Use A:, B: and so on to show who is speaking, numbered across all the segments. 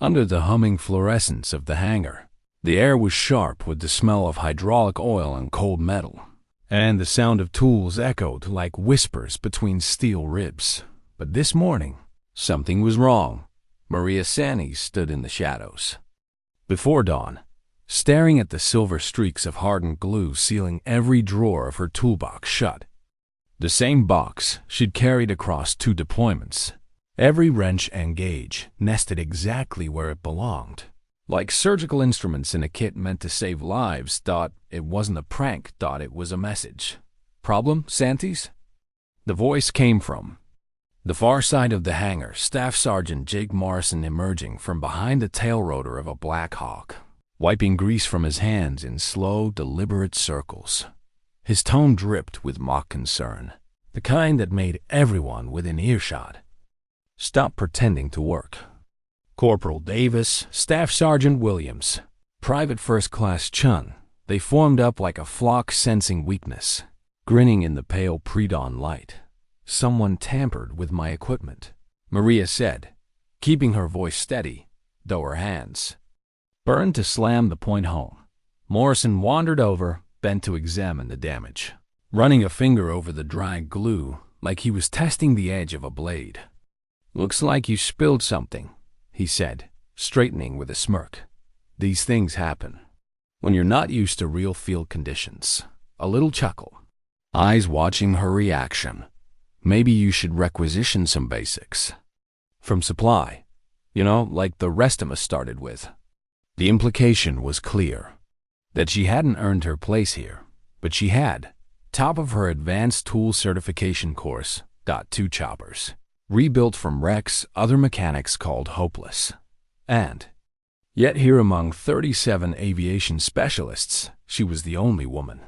A: Under the humming fluorescence of the hangar, the air was sharp with the smell of hydraulic oil and cold metal, and the sound of tools echoed like whispers between steel ribs. But this morning, something was wrong. Maria Santis stood in the shadows. Before dawn, staring at the silver streaks of hardened glue sealing every drawer of her toolbox shut. The same box she'd carried across 2 deployments. Every wrench and gauge nested exactly where it belonged. Like surgical instruments in a kit meant to save lives. It wasn't a prank. It was a message. Problem, Santis? The voice came from the far side of the hangar, Staff Sergeant Jake Morrison emerging from behind the tail rotor of a Black Hawk, wiping grease from his hands in slow, deliberate circles. His tone dripped with mock concern, the kind that made everyone within earshot stop pretending to work. Corporal Davis, Staff Sergeant Williams, Private First Class Chun, they formed up like a flock sensing weakness, grinning in the pale pre-dawn light. Someone tampered with my equipment, Maria said, keeping her voice steady, though her hands burned to slam the point home. Morrison wandered over, bent to examine the damage, running a finger over the dry glue like he was testing the edge of a blade. Looks like you spilled something, he said, straightening with a smirk. These things happen when you're not used to real field conditions. A little chuckle, eyes watching her reaction. Maybe you should requisition some basics from supply, like the rest of us started with. The implication was clear, that she hadn't earned her place here, but she had, top of her advanced tool certification course, got 2 choppers, rebuilt from wrecks other mechanics called hopeless. And yet here among 37 aviation specialists, she was the only woman.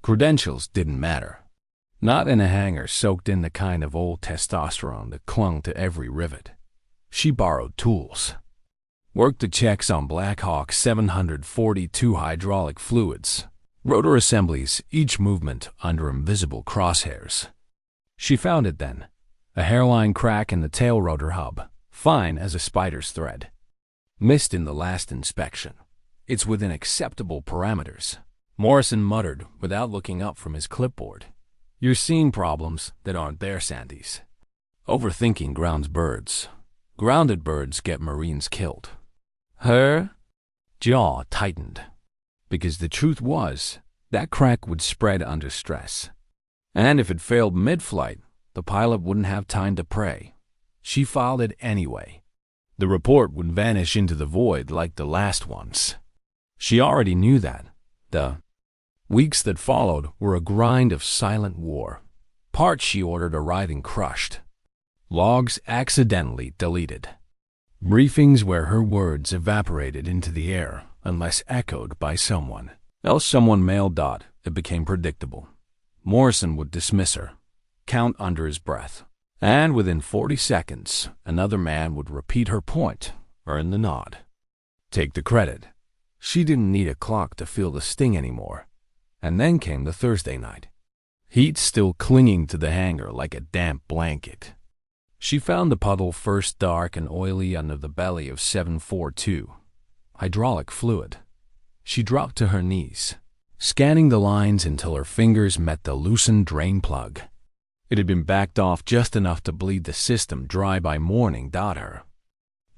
A: Credentials didn't matter. Not in a hangar soaked in the kind of old testosterone that clung to every rivet. She borrowed tools, worked the checks on Black Hawk 742 hydraulic fluids, rotor assemblies, each movement under invisible crosshairs. She found it then, a hairline crack in the tail rotor hub, fine as a spider's thread. Missed in the last inspection. It's within acceptable parameters, Morrison muttered without looking up from his clipboard. You're seeing problems that aren't there, Santis. Overthinking grounds birds. Grounded birds get Marines killed. Her jaw tightened, because the truth was that crack would spread under stress. And if it failed mid-flight, the pilot wouldn't have time to pray. She filed it anyway. The report would vanish into the void like the last ones. She already knew that. The weeks that followed were a grind of silent war. Parts she ordered arrived and crushed. Logs accidentally deleted. Briefings where her words evaporated into the air unless echoed by someone. Else someone mailed. It became predictable. Morrison would dismiss her, count under his breath, and within 40 seconds, another man would repeat her point, earn the nod, take the credit. She didn't need a clock to feel the sting anymore. And then came the Thursday night. Heat still clinging to the hangar like a damp blanket. She found the puddle first dark and oily under the belly of 742. Hydraulic fluid. She dropped to her knees, scanning the lines until her fingers met the loosened drain plug. It had been backed off just enough to bleed the system dry by morning. Her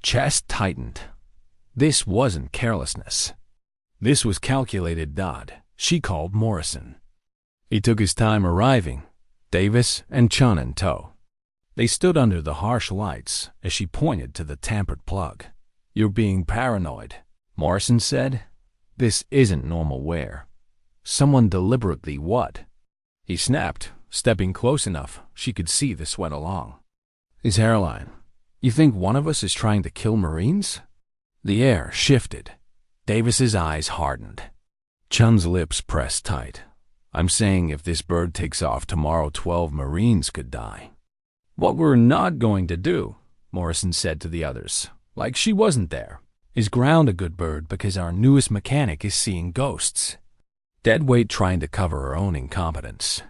A: chest tightened. This wasn't carelessness. This was calculated. She called Morrison. He took his time arriving, Davis and Chun in tow. They stood under the harsh lights as she pointed to the tampered plug. You're being paranoid, Morrison said. This isn't normal wear. Someone deliberately what? He snapped, stepping close enough she could see the sweat along his hairline. You think one of us is trying to kill Marines? The air shifted. Davis's eyes hardened. Chun's lips pressed tight. I'm saying if this bird takes off tomorrow, 12 Marines could die. What we're not going to do, Morrison said to the others, like she wasn't there, is ground a good bird because our newest mechanic is seeing ghosts. Deadweight trying to cover her own incompetence.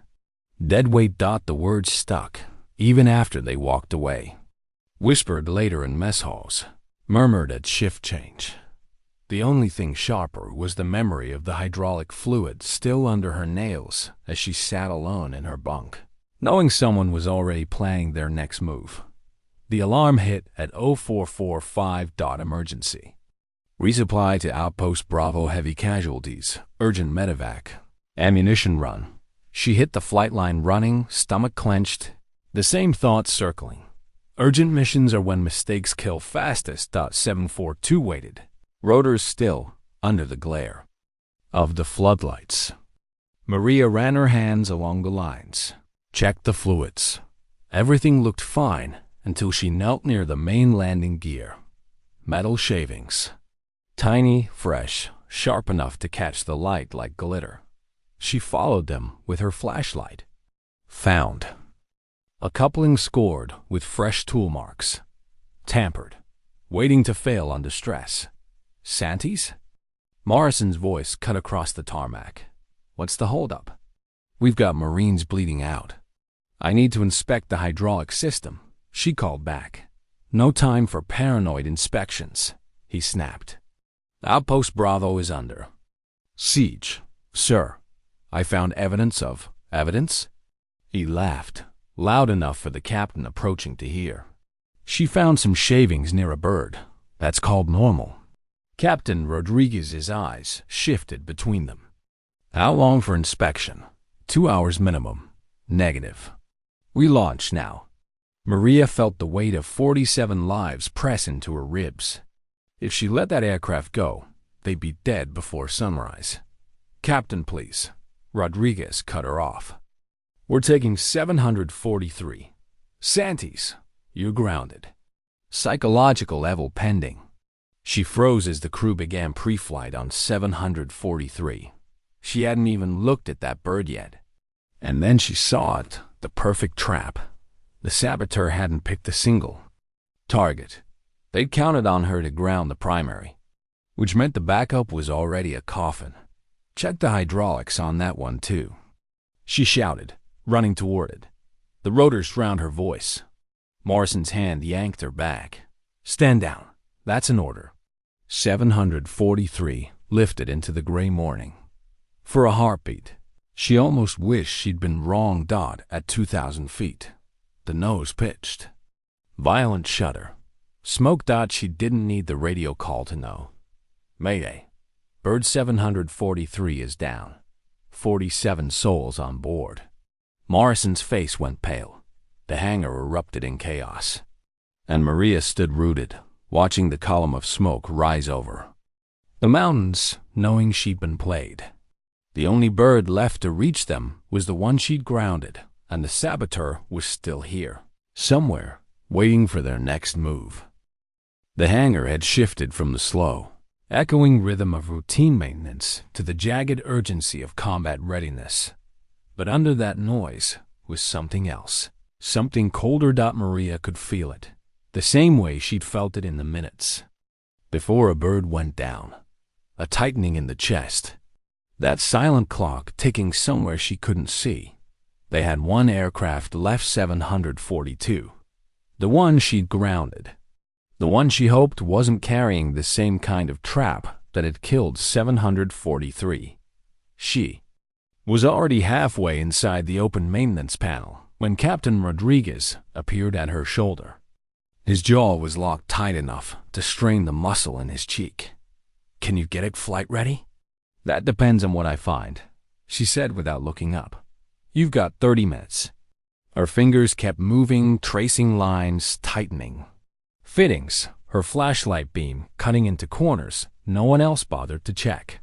A: Deadweight. The words stuck, even after they walked away. Whispered later in mess halls. murmured at shift change. The only thing sharper was the memory of the hydraulic fluid still under her nails as she sat alone in her bunk, knowing someone was already planning their next move. The alarm hit at 0445. Emergency. Resupply to Outpost Bravo, heavy casualties, urgent medevac, ammunition run. She hit the flight line running, stomach clenched, the same thoughts circling. Urgent missions are when mistakes kill fastest. 742 waited. Rotors still, under the glare of the floodlights. Maria ran her hands along the lines, checked the fluids. Everything looked fine until she knelt near the main landing gear. Metal shavings. Tiny, fresh, sharp enough to catch the light like glitter. She followed them with her flashlight. Found. A coupling scored with fresh tool marks. Tampered. Waiting to fail under stress. Santis? Morrison's voice cut across the tarmac. What's the holdup? We've got Marines bleeding out. I need to inspect the hydraulic system, she called back. No time for paranoid inspections, he snapped. Outpost Bravo is under siege, sir. I found evidence of evidence? He laughed, loud enough for the captain approaching to hear. She found some shavings near a bird. That's called normal. Captain Rodriguez's eyes shifted between them. How long for inspection? 2 hours minimum. Negative. We launch now. Maria felt the weight of 47 lives press into her ribs. If she let that aircraft go, they'd be dead before sunrise. Captain, please. Rodriguez cut her off. We're taking 743. Santis, you're grounded. Psychological level pending. She froze as the crew began pre-flight on 743. She hadn't even looked at that bird yet. And then she saw it, the perfect trap. The saboteur hadn't picked a single target. They'd counted on her to ground the primary, which meant the backup was already a coffin. Check the hydraulics on that one, too. She shouted, running toward it. The rotors drowned her voice. Morrison's hand yanked her back. Stand down. That's an order. 743 lifted into the gray morning. For a heartbeat, she almost wished she'd been wrong. At 2,000 feet. The nose pitched. Violent shudder. Smoke. She didn't need the radio call to know. Mayday. Bird 743 is down. 47 souls on board. Morrison's face went pale. The hangar erupted in chaos. And Maria stood rooted, watching the column of smoke rise over the mountains, knowing she'd been played. The only bird left to reach them was the one she'd grounded, and the saboteur was still here, somewhere, waiting for their next move. The hangar had shifted from the slow, echoing rhythm of routine maintenance to the jagged urgency of combat readiness. But under that noise was something else, something colder. Maria could feel it, the same way she'd felt it in the minutes before a bird went down. A tightening in the chest. That silent clock ticking somewhere she couldn't see. They had one aircraft left, 742. The one she'd grounded. The one she hoped wasn't carrying the same kind of trap that had killed 743. She was already halfway inside the open maintenance panel when Captain Rodriguez appeared at her shoulder. His jaw was locked tight enough to strain the muscle in his cheek. Can you get it flight ready? That depends on what I find, she said without looking up. You've got 30 minutes. Her fingers kept moving, tracing lines, tightening. Fittings, her flashlight beam cutting into corners, no one else bothered to check.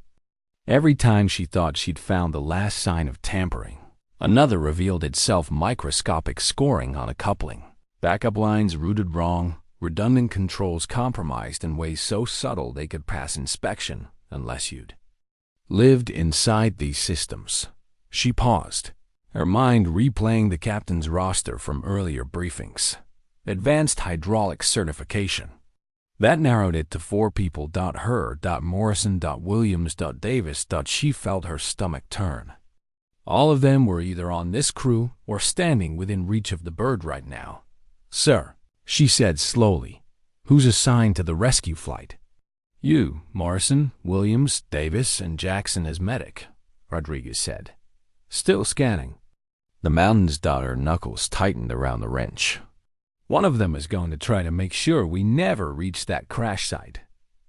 A: Every time she thought she'd found the last sign of tampering, another revealed itself, microscopic scoring on a coupling. Backup lines routed wrong, redundant controls compromised in ways so subtle they could pass inspection unless you'd lived inside these systems. She paused, her mind replaying the captain's roster from earlier briefings. Advanced hydraulic certification. That narrowed it to 4 people. Her, Morrison, Williams, Davis. She felt her stomach turn. All of them were either on this crew or standing within reach of the bird right now. Sir, she said slowly, Who's assigned to the rescue flight? You, Morrison, Williams, Davis, and Jackson as medic, Rodriguez said. Still scanning. The mountain's daughter knuckles tightened around the wrench. One of them is going to try to make sure we never reach that crash site.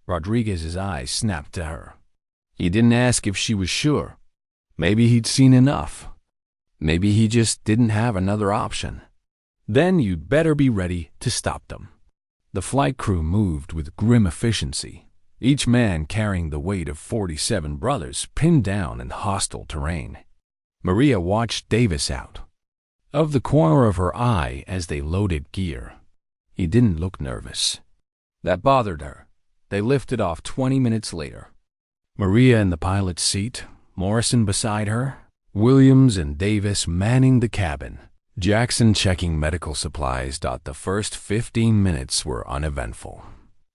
A: Rodriguez's eyes snapped to her. He didn't ask if she was sure. Maybe he'd seen enough. Maybe he just didn't have another option. Then you'd better be ready to stop them. The flight crew moved with grim efficiency, each man carrying the weight of 47 brothers pinned down in hostile terrain. Maria watched Davis out of the corner of her eye as they loaded gear. He didn't look nervous. That bothered her. They lifted off 20 minutes later. Maria in the pilot's seat, Morrison beside her, Williams and Davis manning the cabin, Jackson checking medical supplies. The first 15 minutes were uneventful.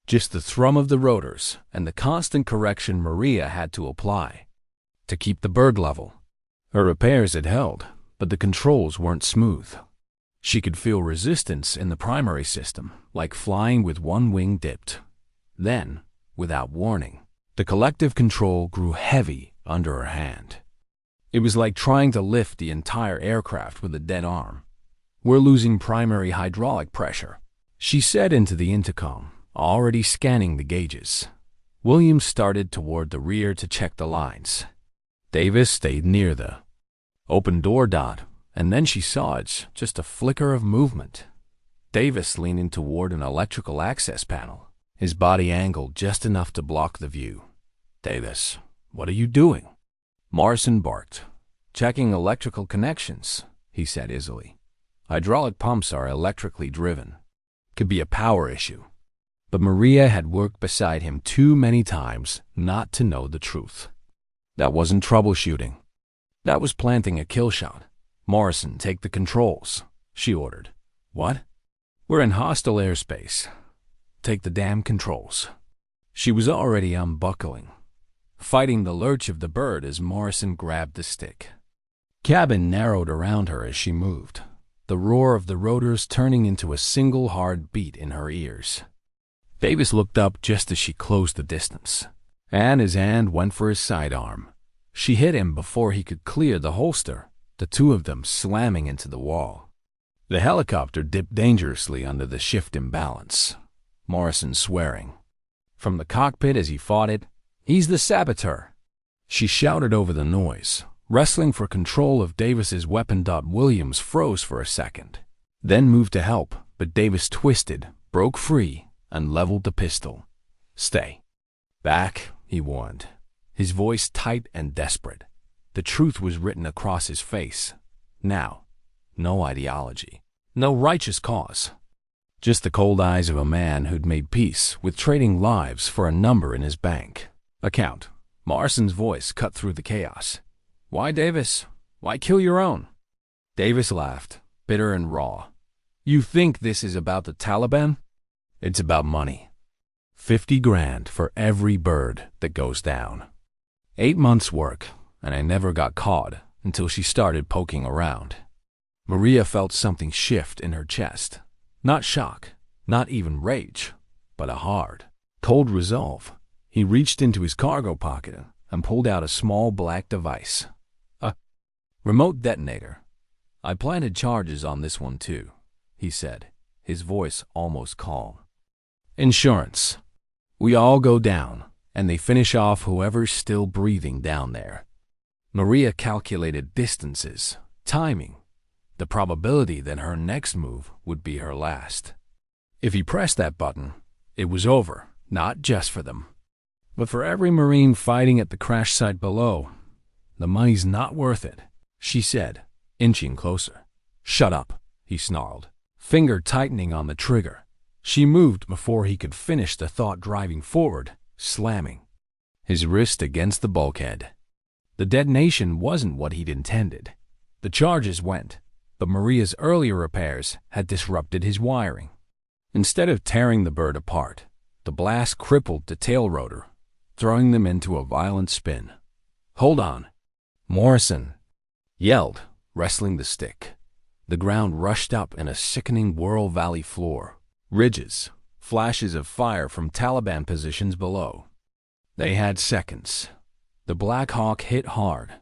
A: Just the thrum of the rotors and the constant correction Maria had to apply to keep the bird level. Her repairs had held, but the controls weren't smooth. She could feel resistance in the primary system, like flying with one wing dipped. Then, without warning, the collective control grew heavy under her hand. It was like trying to lift the entire aircraft with a dead arm. We're losing primary hydraulic pressure, she said into the intercom, already scanning the gauges. Williams started toward the rear to check the lines. Davis stayed near the open door. And then she saw it's just a flicker of movement. Davis leaning toward an electrical access panel, his body angled just enough to block the view. Davis, what are you doing? Morrison barked. Checking electrical connections, he said easily. Hydraulic pumps are electrically driven. Could be a power issue. But Maria had worked beside him too many times not to know the truth. That wasn't troubleshooting. That was planting a kill shot. Morrison, take the controls, she ordered. What? We're in hostile airspace. Take the damn controls. She was already unbuckling, fighting the lurch of the bird as Morrison grabbed the stick. Cabin narrowed around her as she moved, the roar of the rotors turning into a single hard beat in her ears. Davis looked up just as she closed the distance, and his hand went for his sidearm. She hit him before he could clear the holster, the two of them slamming into the wall. The helicopter dipped dangerously under the shift imbalance, Morrison swearing. From the cockpit as he fought it, "He's the saboteur!" She shouted over the noise, wrestling for control of Davis's weapon. Williams froze for a second, then moved to help, but Davis twisted, broke free, and leveled the pistol. Stay back, he warned, his voice tight and desperate. The truth was written across his face. Now, no ideology, no righteous cause. Just the cold eyes of a man who'd made peace with trading lives for a number in his bank account. Morrison's voice cut through the chaos. Why, Davis? Why kill your own? Davis laughed, bitter and raw. You think this is about the Taliban? It's about money. 50 grand for every bird that goes down. 8 months' work, and I never got caught until she started poking around. Maria felt something shift in her chest. Not shock, not even rage, but a hard, cold resolve. He reached into his cargo pocket and pulled out a small black device. A remote detonator. I planted charges on this one too, he said, his voice almost calm. Insurance. We all go down, and they finish off whoever's still breathing down there. Maria calculated distances, timing, the probability that her next move would be her last. If he pressed that button, it was over, not just for them, but for every Marine fighting at the crash site below. The money's not worth it, she said, inching closer. Shut up, he snarled, finger tightening on the trigger. She moved before he could finish the thought, driving forward, slamming his wrist against the bulkhead. The detonation wasn't what he'd intended. The charges went, but Maria's earlier repairs had disrupted his wiring. Instead of tearing the bird apart, the blast crippled the tail rotor, throwing them into a violent spin. Hold on, Morrison yelled, wrestling the stick. The ground rushed up in a sickening whirl valley floor. Ridges, flashes of fire from Taliban positions below. They had seconds. The Black Hawk hit hard,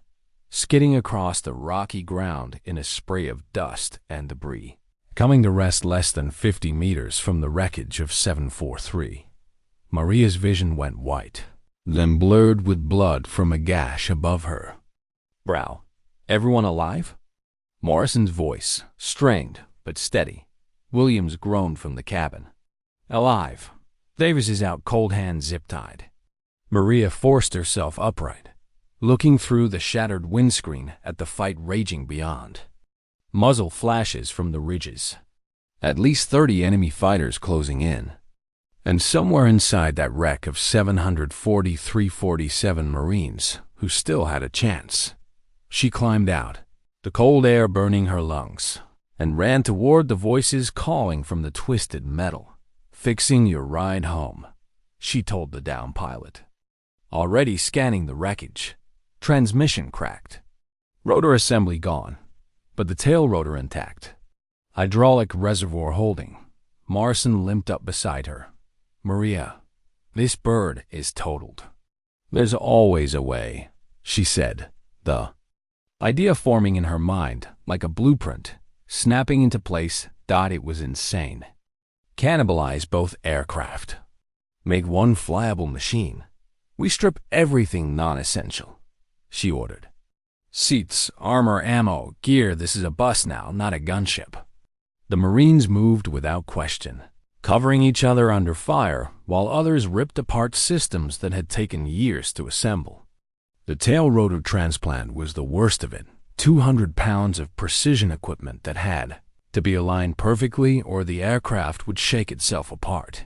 A: skidding across the rocky ground in a spray of dust and debris, coming to rest less than 50 meters from the wreckage of 743. Maria's vision went white, then blurred with blood from a gash above her brow. "Everyone alive?" Morrison's voice, strained but steady. Williams groaned from the cabin. "Alive. Davis is out cold hand zip-tied." Maria forced herself upright, looking through the shattered windscreen at the fight raging beyond. Muzzle flashes from the ridges. At least 30 enemy fighters closing in. And somewhere inside that wreck of 743-47 Marines who still had a chance. She climbed out, the cold air burning her lungs, and ran toward the voices calling from the twisted metal. "Fixing your ride home," she told the down pilot. Already scanning the wreckage. Transmission cracked. Rotor assembly gone, but the tail rotor intact. Hydraulic reservoir holding. Morrison limped up beside her. "Maria, this bird is totaled." "There's always a way," she said, the idea forming in her mind like a blueprint, snapping into place. It was insane. Cannibalize both aircraft. Make one flyable machine. We strip everything non-essential, she ordered. "Seats, armor, ammo, gear, this is a bus now, not a gunship." The Marines moved without question, covering each other under fire while others ripped apart systems that had taken years to assemble. The tail rotor transplant was the worst of it. 200 pounds of precision equipment that had to be aligned perfectly or the aircraft would shake itself apart.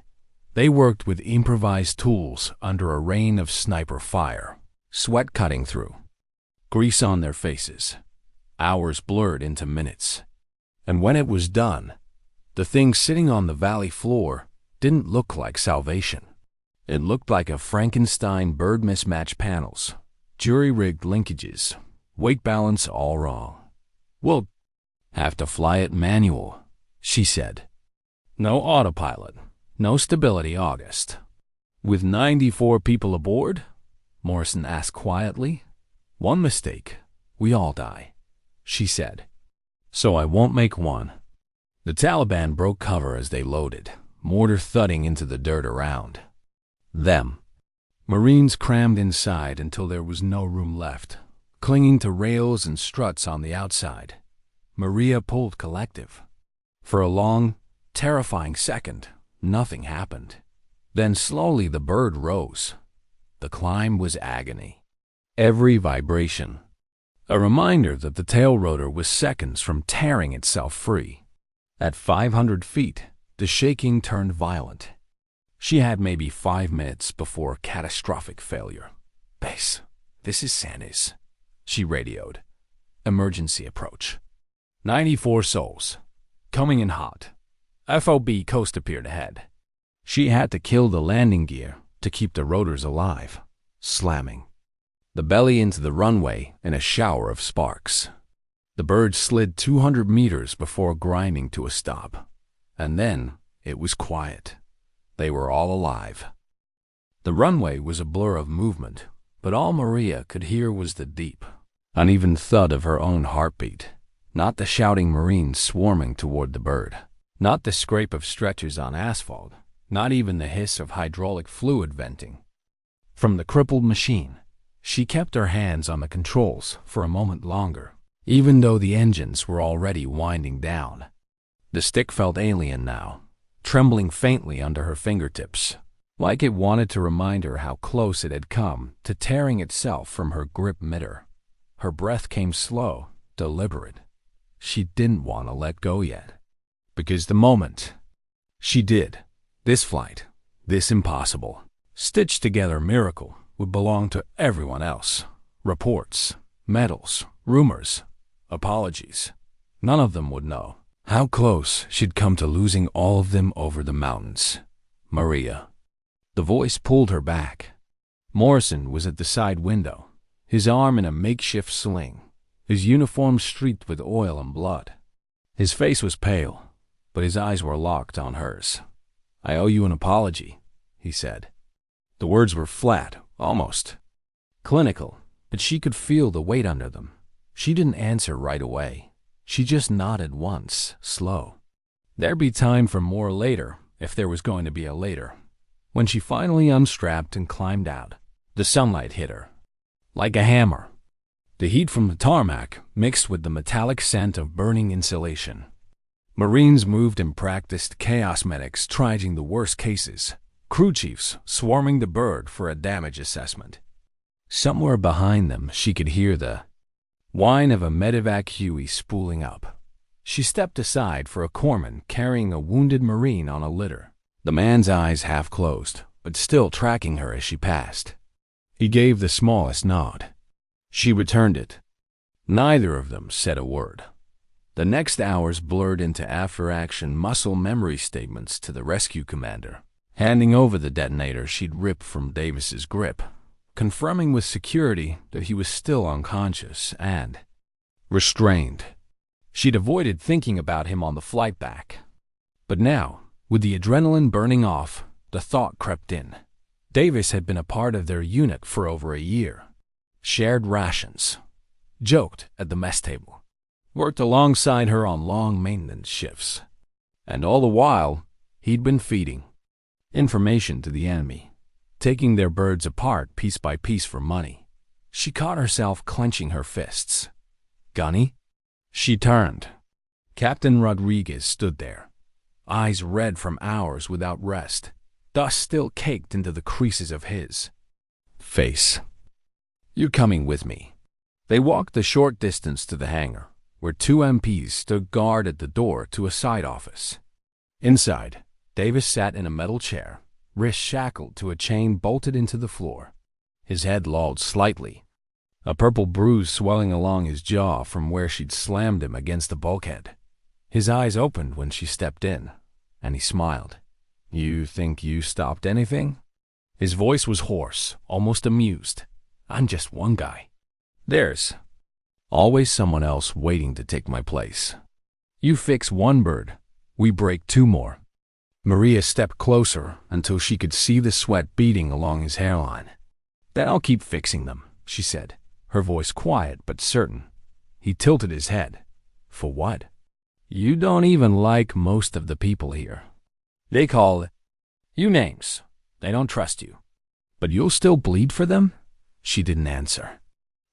A: They worked with improvised tools under a rain of sniper fire, sweat cutting through, grease on their faces. Hours blurred into minutes. And when it was done, the thing sitting on the valley floor didn't look like salvation. It looked like a Frankenstein bird. Mismatched panels, jury-rigged linkages, weight balance all wrong. "We'll have to fly it manual," she said. "No autopilot, no stability August." "With 94 people aboard?" Morrison asked quietly. "One mistake, we all die," she said. "So I won't make one." The Taliban broke cover as they loaded, mortar thudding into the dirt around them. Marines crammed inside until there was no room left, clinging to rails and struts on the outside. Maria pulled collective. For a long, terrifying second, nothing happened. Then slowly the bird rose. The climb was agony. Every vibration, a reminder that the tail rotor was seconds from tearing itself free. At 500 feet, the shaking turned violent. She had maybe 5 minutes before catastrophic failure. "Base, this is Santis," she radioed. "Emergency approach. 94 souls. Coming in hot. FOB coast appeared ahead." She had to kill the landing gear to keep the rotors alive, slamming the belly into the runway in a shower of sparks. The bird slid 200 meters before grinding to a stop. And then it was quiet. They were all alive. The runway was a blur of movement, but all Maria could hear was the deep, uneven thud of her own heartbeat, not the shouting Marines swarming toward the bird, not the scrape of stretchers on asphalt, not even the hiss of hydraulic fluid venting. From the crippled machine, she kept her hands on the controls for a moment longer, even though the engines were already winding down. The stick felt alien now, trembling faintly under her fingertips, like it wanted to remind her how close it had come to tearing itself from her grip mid-air. Her breath came slow, deliberate. She didn't want to let go yet. Because the moment she did, this flight, this impossible, stitched together miracle would belong to everyone else. Reports, medals, rumors, apologies. None of them would know how close she'd come to losing all of them over the mountains. Maria. The voice pulled her back. Morrison was at the side window, his arm in a makeshift sling, his uniform streaked with oil and blood. His face was pale, but his eyes were locked on hers. "I owe you an apology," he said. The words were flat, almost clinical, but she could feel the weight under them. She didn't answer right away. She just nodded once, slow. There'd be time for more later, if there was going to be a later. When she finally unstrapped and climbed out, the sunlight hit her like a hammer. The heat from the tarmac mixed with the metallic scent of burning insulation. Marines moved and practiced chaos medics triaging the worst cases, crew chiefs swarming the bird for a damage assessment. Somewhere behind them, she could hear the whine of a medevac Huey spooling up. She stepped aside for a corpsman carrying a wounded Marine on a litter. The man's eyes half closed, but still tracking her as she passed. He gave the smallest nod. She returned it. Neither of them said a word. The next hours blurred into after-action muscle memory statements to the rescue commander, handing over the detonator she'd ripped from Davis's grip, confirming with security that he was still unconscious and restrained. She'd avoided thinking about him on the flight back. But now, with the adrenaline burning off, the thought crept in. Davis had been a part of their unit for over a year. Shared rations. Joked at the mess table. Worked alongside her on long maintenance shifts. And all the while, he'd been feeding information to the enemy, taking their birds apart piece by piece for money. She caught herself clenching her fists. "Gunny?" She turned. Captain Rodriguez stood there, eyes red from hours without rest, dust still caked into the creases of his face. "You're coming with me." They walked the short distance to the hangar, where two MPs stood guard at the door to a side office. Inside, Davis sat in a metal chair, wrists shackled to a chain bolted into the floor. His head lolled slightly, a purple bruise swelling along his jaw from where she'd slammed him against the bulkhead. His eyes opened when she stepped in, and he smiled. "You think you stopped anything?" His voice was hoarse, almost amused. "I'm just one guy. There's always someone else waiting to take my place. You fix one bird, we break two more." Maria stepped closer until she could see the sweat beading along his hairline. "Then I'll keep fixing them," she said, her voice quiet but certain. He tilted his head. "For what?" "You don't even like most of the people here. They call you names. They don't trust you. But you'll still bleed for them?" She didn't answer.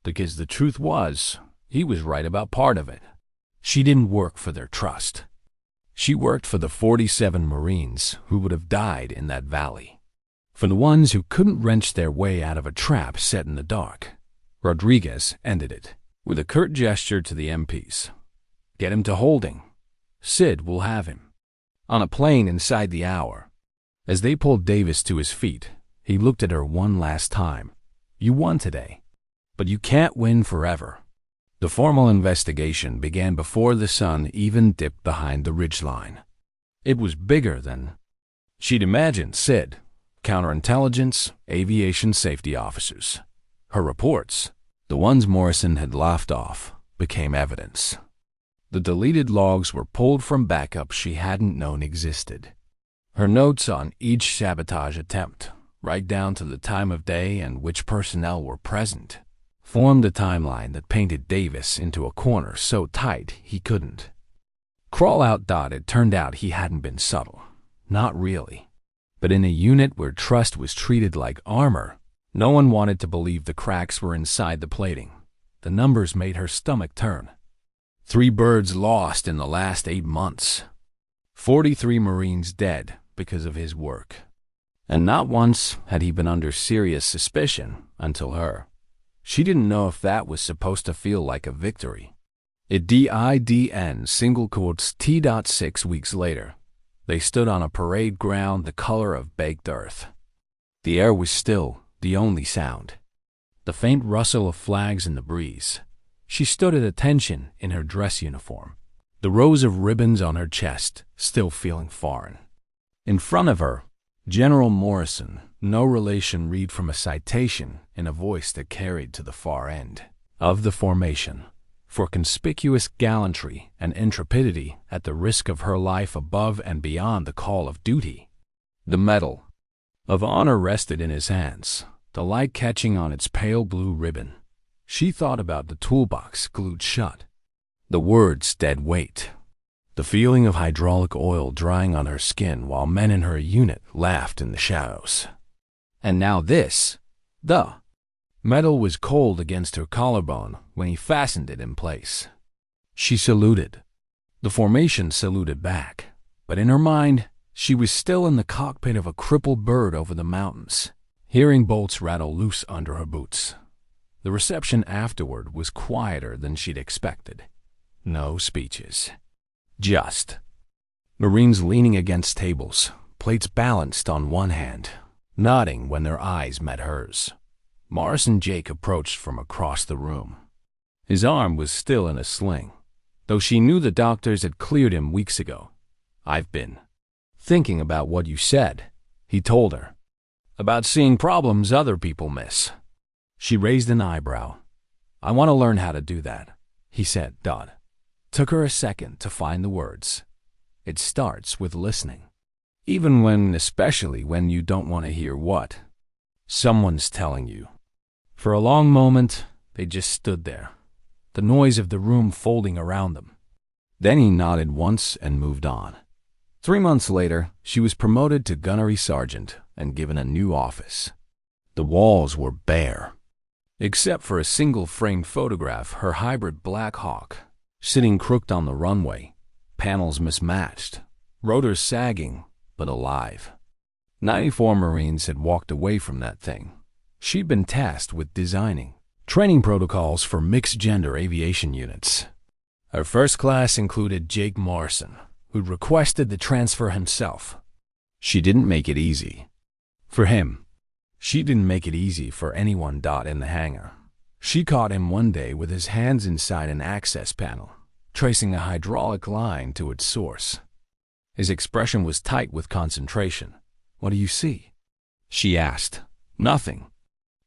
A: Because the truth was, he was right about part of it. She didn't work for their trust. She worked for the 47 Marines who would have died in that valley. For the ones who couldn't wrench their way out of a trap set in the dark. Rodriguez ended it with a curt gesture to the MPs. "Get him to holding. Sid will have him." On a plane inside the hour. As they pulled Davis to his feet, he looked at her one last time. "You won today, but you can't win forever." The formal investigation began before the sun even dipped behind the ridgeline. It was bigger than she'd imagined. Sid, counterintelligence, aviation safety officers. Her reports, the ones Morrison had laughed off, became evidence. The deleted logs were pulled from backups she hadn't known existed. Her notes on each sabotage attempt, right down to the time of day and which personnel were present, formed a timeline that painted Davis into a corner so tight he couldn't crawl out. It turned out he hadn't been subtle. Not really. But in a unit where trust was treated like armor, no one wanted to believe the cracks were inside the plating. The numbers made her stomach turn. 3 birds lost in the last 8 months. 43 Marines dead because of his work. And not once had he been under serious suspicion until her. She didn't know if that was supposed to feel like a victory. It didn't. Single quotes T.6 weeks later. They stood on a parade ground the color of baked earth. The air was still, the only sound. The faint rustle of flags in the breeze. She stood at attention in her dress uniform, the rows of ribbons on her chest still feeling foreign. In front of her, General Morrison, no relation, read from a citation in a voice that carried to the far end of the formation. For conspicuous gallantry and intrepidity at the risk of her life above and beyond the call of duty, The Medal of Honor rested in his hands, the light catching on its pale blue ribbon. She thought about the toolbox glued shut, the words dead weight, the feeling of hydraulic oil drying on her skin while men in her unit laughed in the shadows. And now this. The metal was cold against her collarbone when he fastened it in place. She saluted. The formation saluted back, but in her mind, she was still in the cockpit of a crippled bird over the mountains, hearing bolts rattle loose under her boots. The reception afterward was quieter than she'd expected. No speeches. Just Marines leaning against tables, plates balanced on one hand, nodding when their eyes met hers. Morrison Jake approached from across the room. His arm was still in a sling, though she knew the doctors had cleared him weeks ago. "I've been thinking about what you said," he told her, "about seeing problems other people miss." She raised an eyebrow. "I want to learn how to do that," he said. Took her a second to find the words. "It starts with listening. Especially when you don't want to hear what someone's telling you." For a long moment, they just stood there, the noise of the room folding around them. Then he nodded once and moved on. 3 months later, she was promoted to gunnery sergeant and given a new office. The walls were bare, except for a single framed photograph, her hybrid Black Hawk, sitting crooked on the runway, panels mismatched, rotors sagging, but alive. 94 Marines had walked away from that thing. She'd been tasked with designing training protocols for mixed-gender aviation units. Her first class included Jake Morrison, who'd requested the transfer himself. She didn't make it easy for him. She didn't make it easy for anyone. In the hangar, she caught him one day with his hands inside an access panel, tracing a hydraulic line to its source. His expression was tight with concentration. "What do you see?" she asked. "Nothing.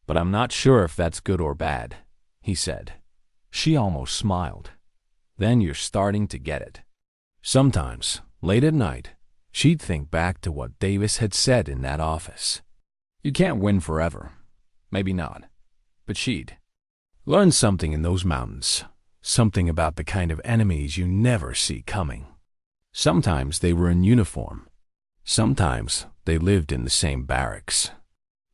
A: But I'm not sure if that's good or bad," he said. She almost smiled. "Then you're starting to get it." Sometimes, late at night, she'd think back to what Davis had said in that office. You can't win forever. Maybe not. But she'd learn something in those mountains, something about the kind of enemies you never see coming. Sometimes they were in uniform. Sometimes they lived in the same barracks.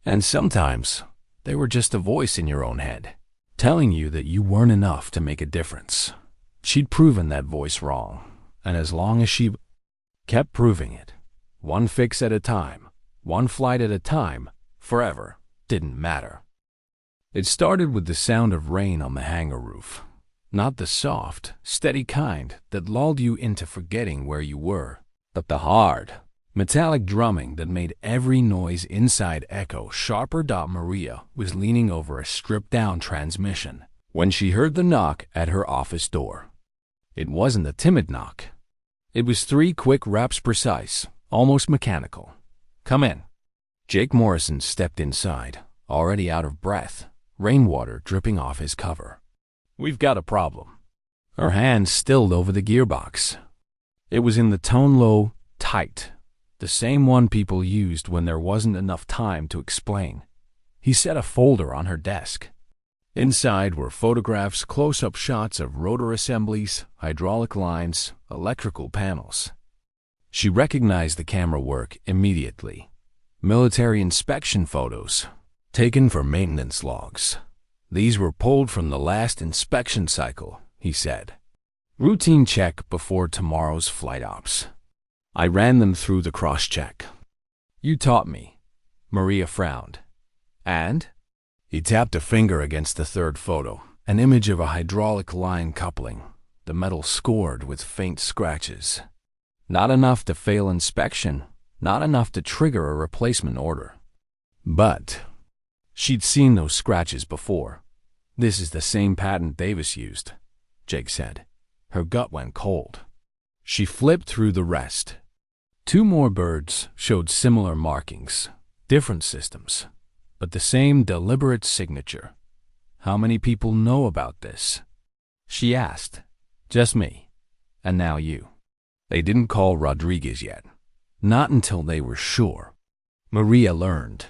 A: And sometimes they were just a voice in your own head, telling you that you weren't enough to make a difference. She'd proven that voice wrong, and as long as she kept proving it, one fix at a time, one flight at a time, forever didn't matter. It started with the sound of rain on the hangar roof, not the soft, steady kind that lulled you into forgetting where you were, but the hard, metallic drumming that made every noise inside echo sharper. Maria was leaning over a stripped-down transmission when she heard the knock at her office door. It wasn't a timid knock. It was 3 quick raps, precise, almost mechanical. "Come in." Jake Morrison stepped inside, already out of breath, rainwater dripping off his cover. "We've got a problem." Her hand stilled over the gearbox. It was in the tone low, tight, the same one people used when there wasn't enough time to explain. He set a folder on her desk. Inside were photographs, close-up shots of rotor assemblies, hydraulic lines, electrical panels. She recognized the camera work immediately. Military inspection photos, taken for maintenance logs. "These were pulled from the last inspection cycle," he said. "Routine check before tomorrow's flight ops." I ran them through the cross-check. "You taught me." Maria frowned. "And?" He tapped a finger against the third photo, an image of a hydraulic line coupling, the metal scored with faint scratches. Not enough to fail inspection, not enough to trigger a replacement order. But she'd seen those scratches before. "This is the same pattern Davis used," Jake said. Her gut went cold. She flipped through the rest. 2 more birds showed similar markings, different systems, but the same deliberate signature. "How many people know about this?" she asked. "Just me. And now you." They didn't call Rodriguez yet. Not until they were sure. Maria learned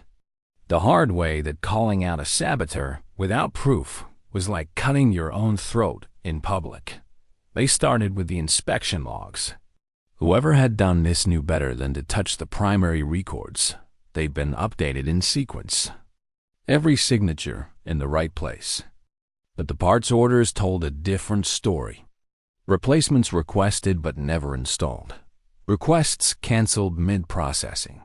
A: the hard way that calling out a saboteur without proof was like cutting your own throat in public. They started with the inspection logs. Whoever had done this knew better than to touch the primary records. They'd been updated in sequence. Every signature in the right place. But the parts orders told a different story. Replacements requested but never installed. Requests canceled mid-processing.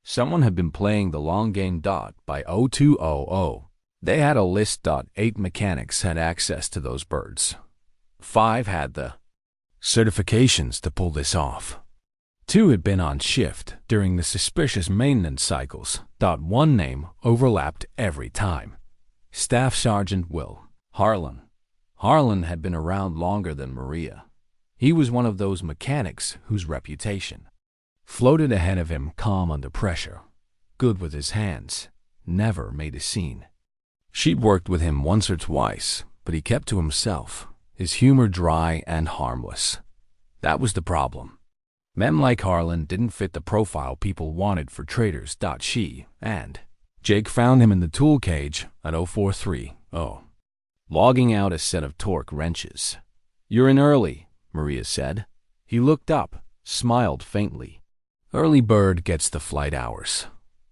A: Someone had been playing the long game. By 0200, they had a list. 8 mechanics had access to those birds. 5 had the certifications to pull this off. 2 had been on shift during the suspicious maintenance cycles. 1 name overlapped every time. Staff Sergeant Will Harlan. Harlan had been around longer than Maria. He was one of those mechanics whose reputation floated ahead of him, calm under pressure, good with his hands, never made a scene. She'd worked with him once or twice, but he kept to himself, his humor dry and harmless. That was the problem. Men like Harlan didn't fit the profile people wanted for traders. She and Jake found him in the tool cage at 0430, logging out a set of torque wrenches. "You're in early," Maria said. He looked up, smiled faintly. "Early bird gets the flight hours."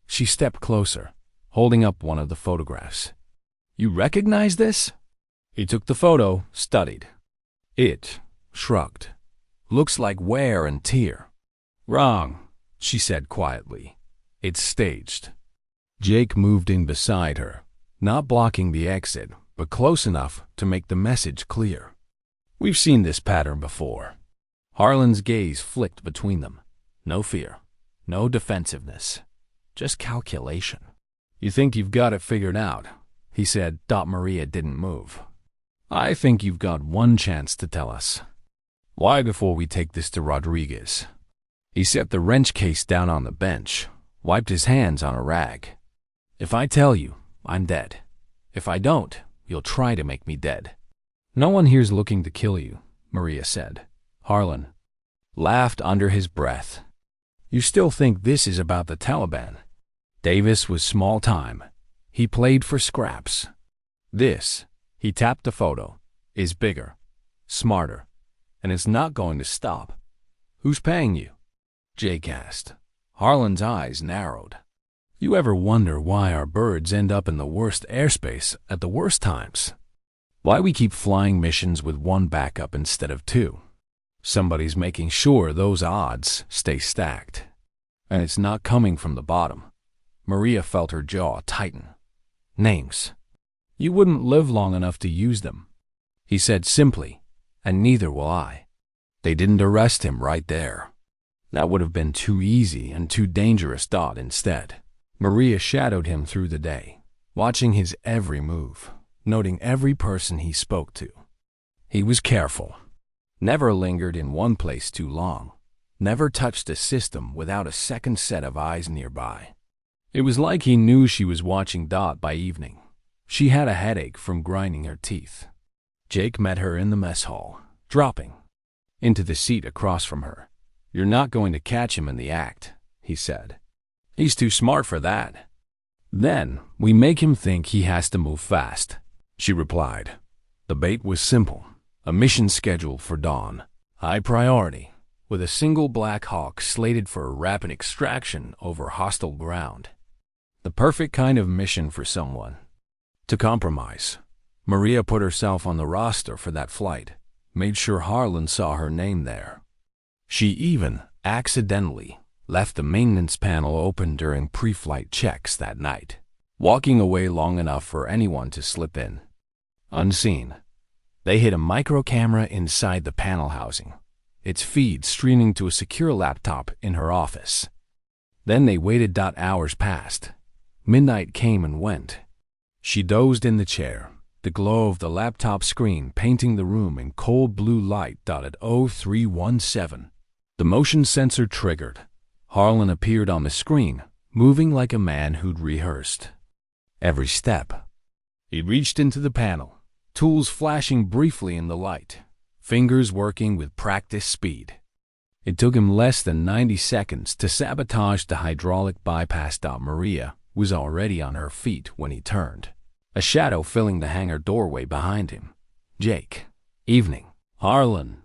A: She stepped closer, holding up one of the photographs. "You recognize this?" He took the photo, studied. It shrugged. "Looks like wear and tear." "Wrong," she said quietly. "It's staged." Jake moved in beside her, not blocking the exit, but close enough to make the message clear. "We've seen this pattern before." Harlan's gaze flicked between them. No fear, no defensiveness, just calculation. "You think you've got it figured out," he said. Maria didn't move. "I think you've got one chance to tell us. Why before we take this to Rodriguez?" He set the wrench case down on the bench, wiped his hands on a rag. "If I tell you, I'm dead. If I don't, you'll try to make me dead." "No one here's looking to kill you," Maria said. Harlan laughed under his breath. "You still think this is about the Taliban?" Davis was small time. He played for scraps. This, he tapped the photo, is bigger, smarter, and it's not going to stop. "Who's paying you?" Jake asked. Harlan's eyes narrowed. "You ever wonder why our birds end up in the worst airspace at the worst times? Why we keep flying missions with one backup instead of 2? Somebody's making sure those odds stay stacked. And it's not coming from the bottom." Maria felt her jaw tighten. "Names. You wouldn't live long enough to use them," he said simply, "and neither will I." They didn't arrest him right there. That would have been too easy and too dangerous. Instead, Maria shadowed him through the day, watching his every move, noting every person he spoke to. He was careful. Never lingered in one place too long. Never touched a system without a second set of eyes nearby. It was like he knew she was watching. By evening, she had a headache from grinding her teeth. Jake met her in the mess hall, dropping into the seat across from her. "You're not going to catch him in the act," he said. "He's too smart for that." "Then we make him think he has to move fast," she replied. The bait was simple. A mission scheduled for dawn, high priority, with a single Black Hawk slated for a rapid extraction over hostile ground. The perfect kind of mission for someone to compromise. Maria put herself on the roster for that flight, made sure Harlan saw her name there. She even, accidentally, left the maintenance panel open during pre-flight checks that night, walking away long enough for anyone to slip in. Unseen, they hid a micro camera inside the panel housing, its feed streaming to a secure laptop in her office. Then they waited. Hours passed. Midnight came and went. She dozed in the chair, the glow of the laptop screen painting the room in cold blue light. At 0317, the motion sensor triggered. Harlan appeared on the screen, moving like a man who'd rehearsed every step. He reached into the panel, tools flashing briefly in the light, fingers working with practiced speed. It took him less than 90 seconds to sabotage the hydraulic bypass. Maria was already on her feet when he turned, a shadow filling the hangar doorway behind him. "Jake." "Evening." "Harlan,"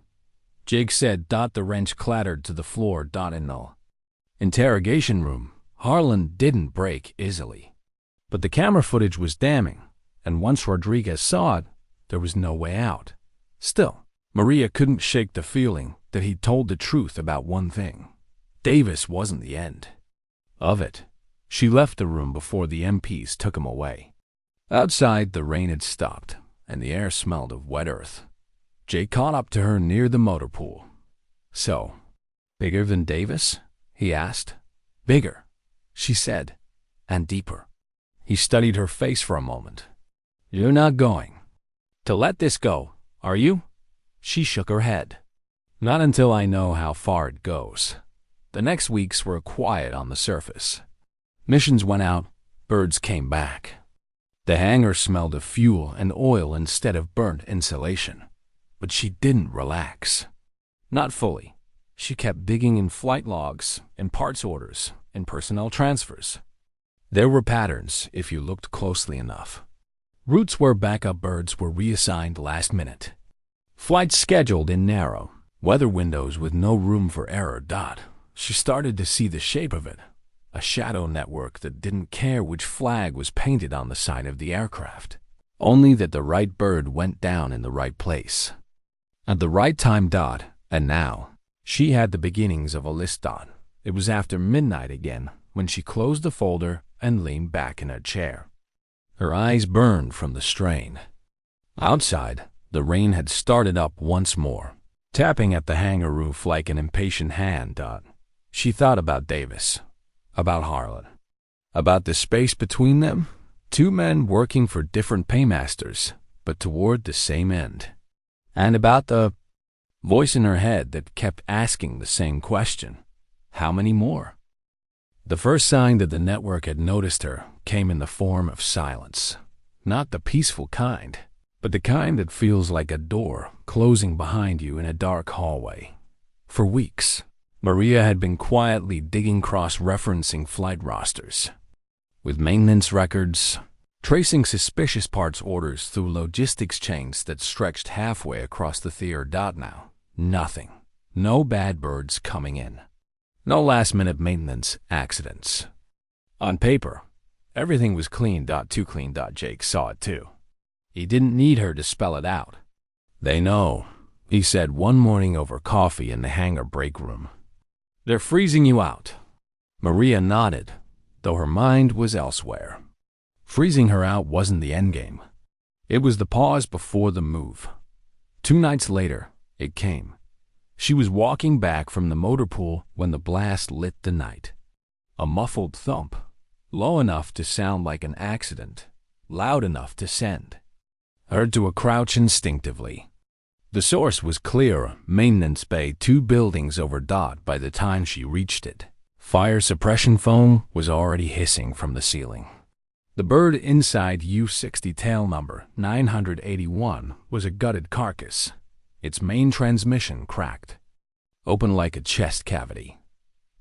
A: Jake said. The wrench clattered to the floor. In the interrogation room, Harlan didn't break easily. But the camera footage was damning, and once Rodriguez saw it, there was no way out. Still, Maria couldn't shake the feeling that he'd told the truth about one thing. Davis wasn't the end of it. She left the room before the MPs took him away. Outside, the rain had stopped, and the air smelled of wet earth. Jake caught up to her near the motor pool. "So, bigger than Davis?" he asked. "Bigger," she said, "and deeper." He studied her face for a moment. "You're not going to let this go, are you?" She shook her head. "Not until I know how far it goes." The next weeks were quiet on the surface. Missions went out, birds came back. The hangar smelled of fuel and oil instead of burnt insulation. But she didn't relax. Not fully. She kept digging in flight logs, in parts orders, in personnel transfers. There were patterns if you looked closely enough. Routes where backup birds were reassigned last minute. Flights scheduled in narrow, weather windows with no room for error. She started to see the shape of it. A shadow network that didn't care which flag was painted on the side of the aircraft. Only that the right bird went down in the right place. At the right time. And now, she had the beginnings of a list. It was after midnight again when she closed the folder and leaned back in her chair. Her eyes burned from the strain. Outside, the rain had started up once more, tapping at the hangar roof like an impatient hand. She thought about Davis, about Harlan, about the space between them, two men working for different paymasters, but toward the same end, and about the voice in her head that kept asking the same question: how many more? The first sign that the network had noticed her came in the form of silence. Not the peaceful kind, but the kind that feels like a door closing behind you in a dark hallway. For weeks, Maria had been quietly digging cross-referencing flight rosters, with maintenance records, tracing suspicious parts orders through logistics chains that stretched halfway across the theater. Now, nothing. No bad birds coming in. No last-minute maintenance accidents. On paper, everything was clean. Too clean. Jake saw it too. He didn't need her to spell it out. "They know," he said one morning over coffee in the hangar break room. "They're freezing you out." Maria nodded, though her mind was elsewhere. Freezing her out wasn't the endgame. It was the pause before the move. 2 nights later, it came. She was walking back from the motor pool when the blast lit the night. A muffled thump, low enough to sound like an accident, loud enough to send her to a crouch instinctively. The source was clear, maintenance bay 2 buildings over. By the time she reached it, fire suppression foam was already hissing from the ceiling. The bird inside U-60 tail number 981 was a gutted carcass. Its main transmission cracked, open like a chest cavity.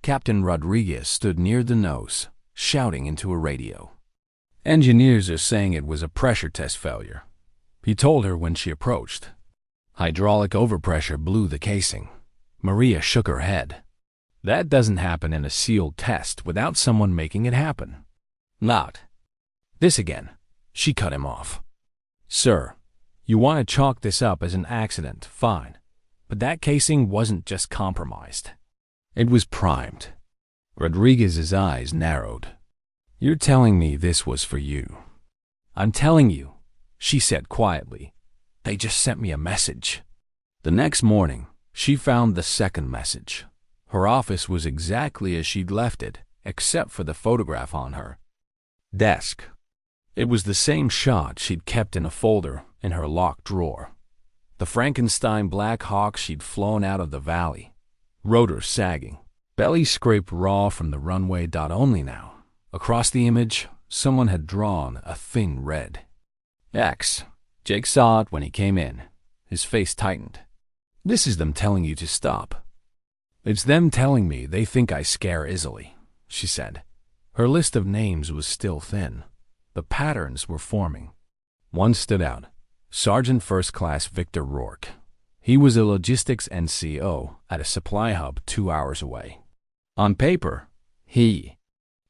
A: Captain Rodriguez stood near the nose, shouting into a radio. "Engineers are saying it was a pressure test failure," he told her when she approached. "Hydraulic overpressure blew the casing." Maria shook her head. "That doesn't happen in a sealed test without someone making it happen." "Not this again," she cut him off. "Sir, you want to chalk this up as an accident, fine. But that casing wasn't just compromised. It was primed." Rodriguez's eyes narrowed. "You're telling me this was for you?" "I'm telling you," she said quietly. "They just sent me a message." The next morning, she found the second message. Her office was exactly as she'd left it, except for the photograph on her desk. It was the same shot she'd kept in a folder in her locked drawer. The Frankenstein Black Hawk she'd flown out of the valley, rotor sagging, belly scraped raw from the runway. Only now, across the image, someone had drawn a thin red X. Jake saw it when he came in. His face tightened. "This is them telling you to stop." It's them telling me they think I scare easily, she said. Her list of names was still thin. The patterns were forming. One stood out. Sergeant First Class Victor Rourke. He was a logistics NCO at a supply hub 2 hours away. On paper, he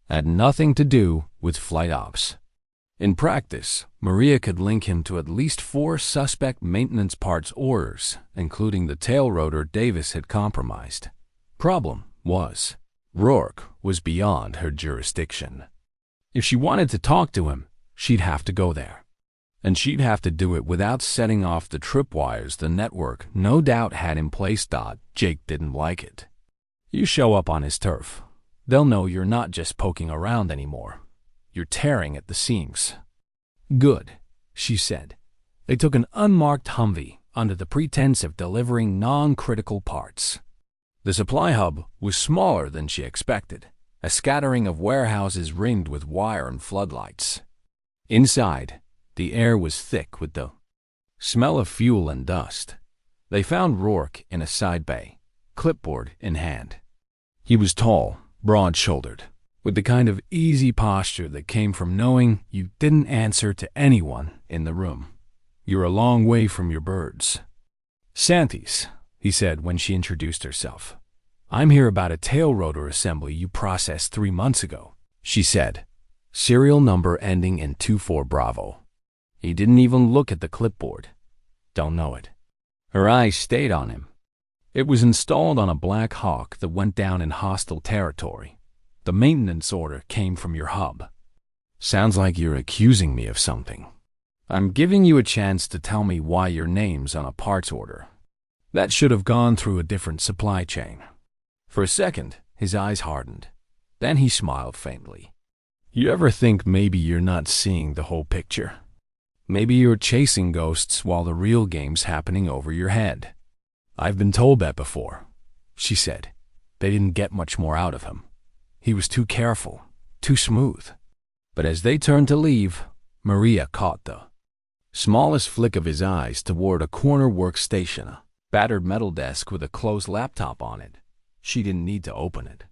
A: had nothing to do with flight ops. In practice, Maria could link him to at least 4 suspect maintenance parts orders, including the tail rotor Davis had compromised. Problem was, Rourke was beyond her jurisdiction. If she wanted to talk to him, she'd have to go there. And she'd have to do it without setting off the tripwires the network no doubt had in place. Jake didn't like it. You show up on his turf, they'll know you're not just poking around anymore. You're tearing at the seams. Good, she said. They took an unmarked Humvee under the pretense of delivering non-critical parts. The supply hub was smaller than she expected, a scattering of warehouses ringed with wire and floodlights. Inside, the air was thick with the smell of fuel and dust. They found Rourke in a side bay, clipboard in hand. He was tall, broad-shouldered, with the kind of easy posture that came from knowing you didn't answer to anyone in the room. You're a long way from your birds. Santis, he said when she introduced herself. I'm here about a tail rotor assembly you processed 3 months ago, she said. Serial number ending in 24 Bravo. He didn't even look at the clipboard. Don't know it. Her eyes stayed on him. It was installed on a Black Hawk that went down in hostile territory. The maintenance order came from your hub. Sounds like you're accusing me of something. I'm giving you a chance to tell me why your name's on a parts order. That should have gone through a different supply chain. For a second, his eyes hardened. Then he smiled faintly. You ever think maybe you're not seeing the whole picture? Maybe you're chasing ghosts while the real game's happening over your head. I've been told that before, she said. They didn't get much more out of him. He was too careful, too smooth. But as they turned to leave, Maria caught the smallest flick of his eyes toward a corner workstation, a battered metal desk with a closed laptop on it. She didn't need to open it.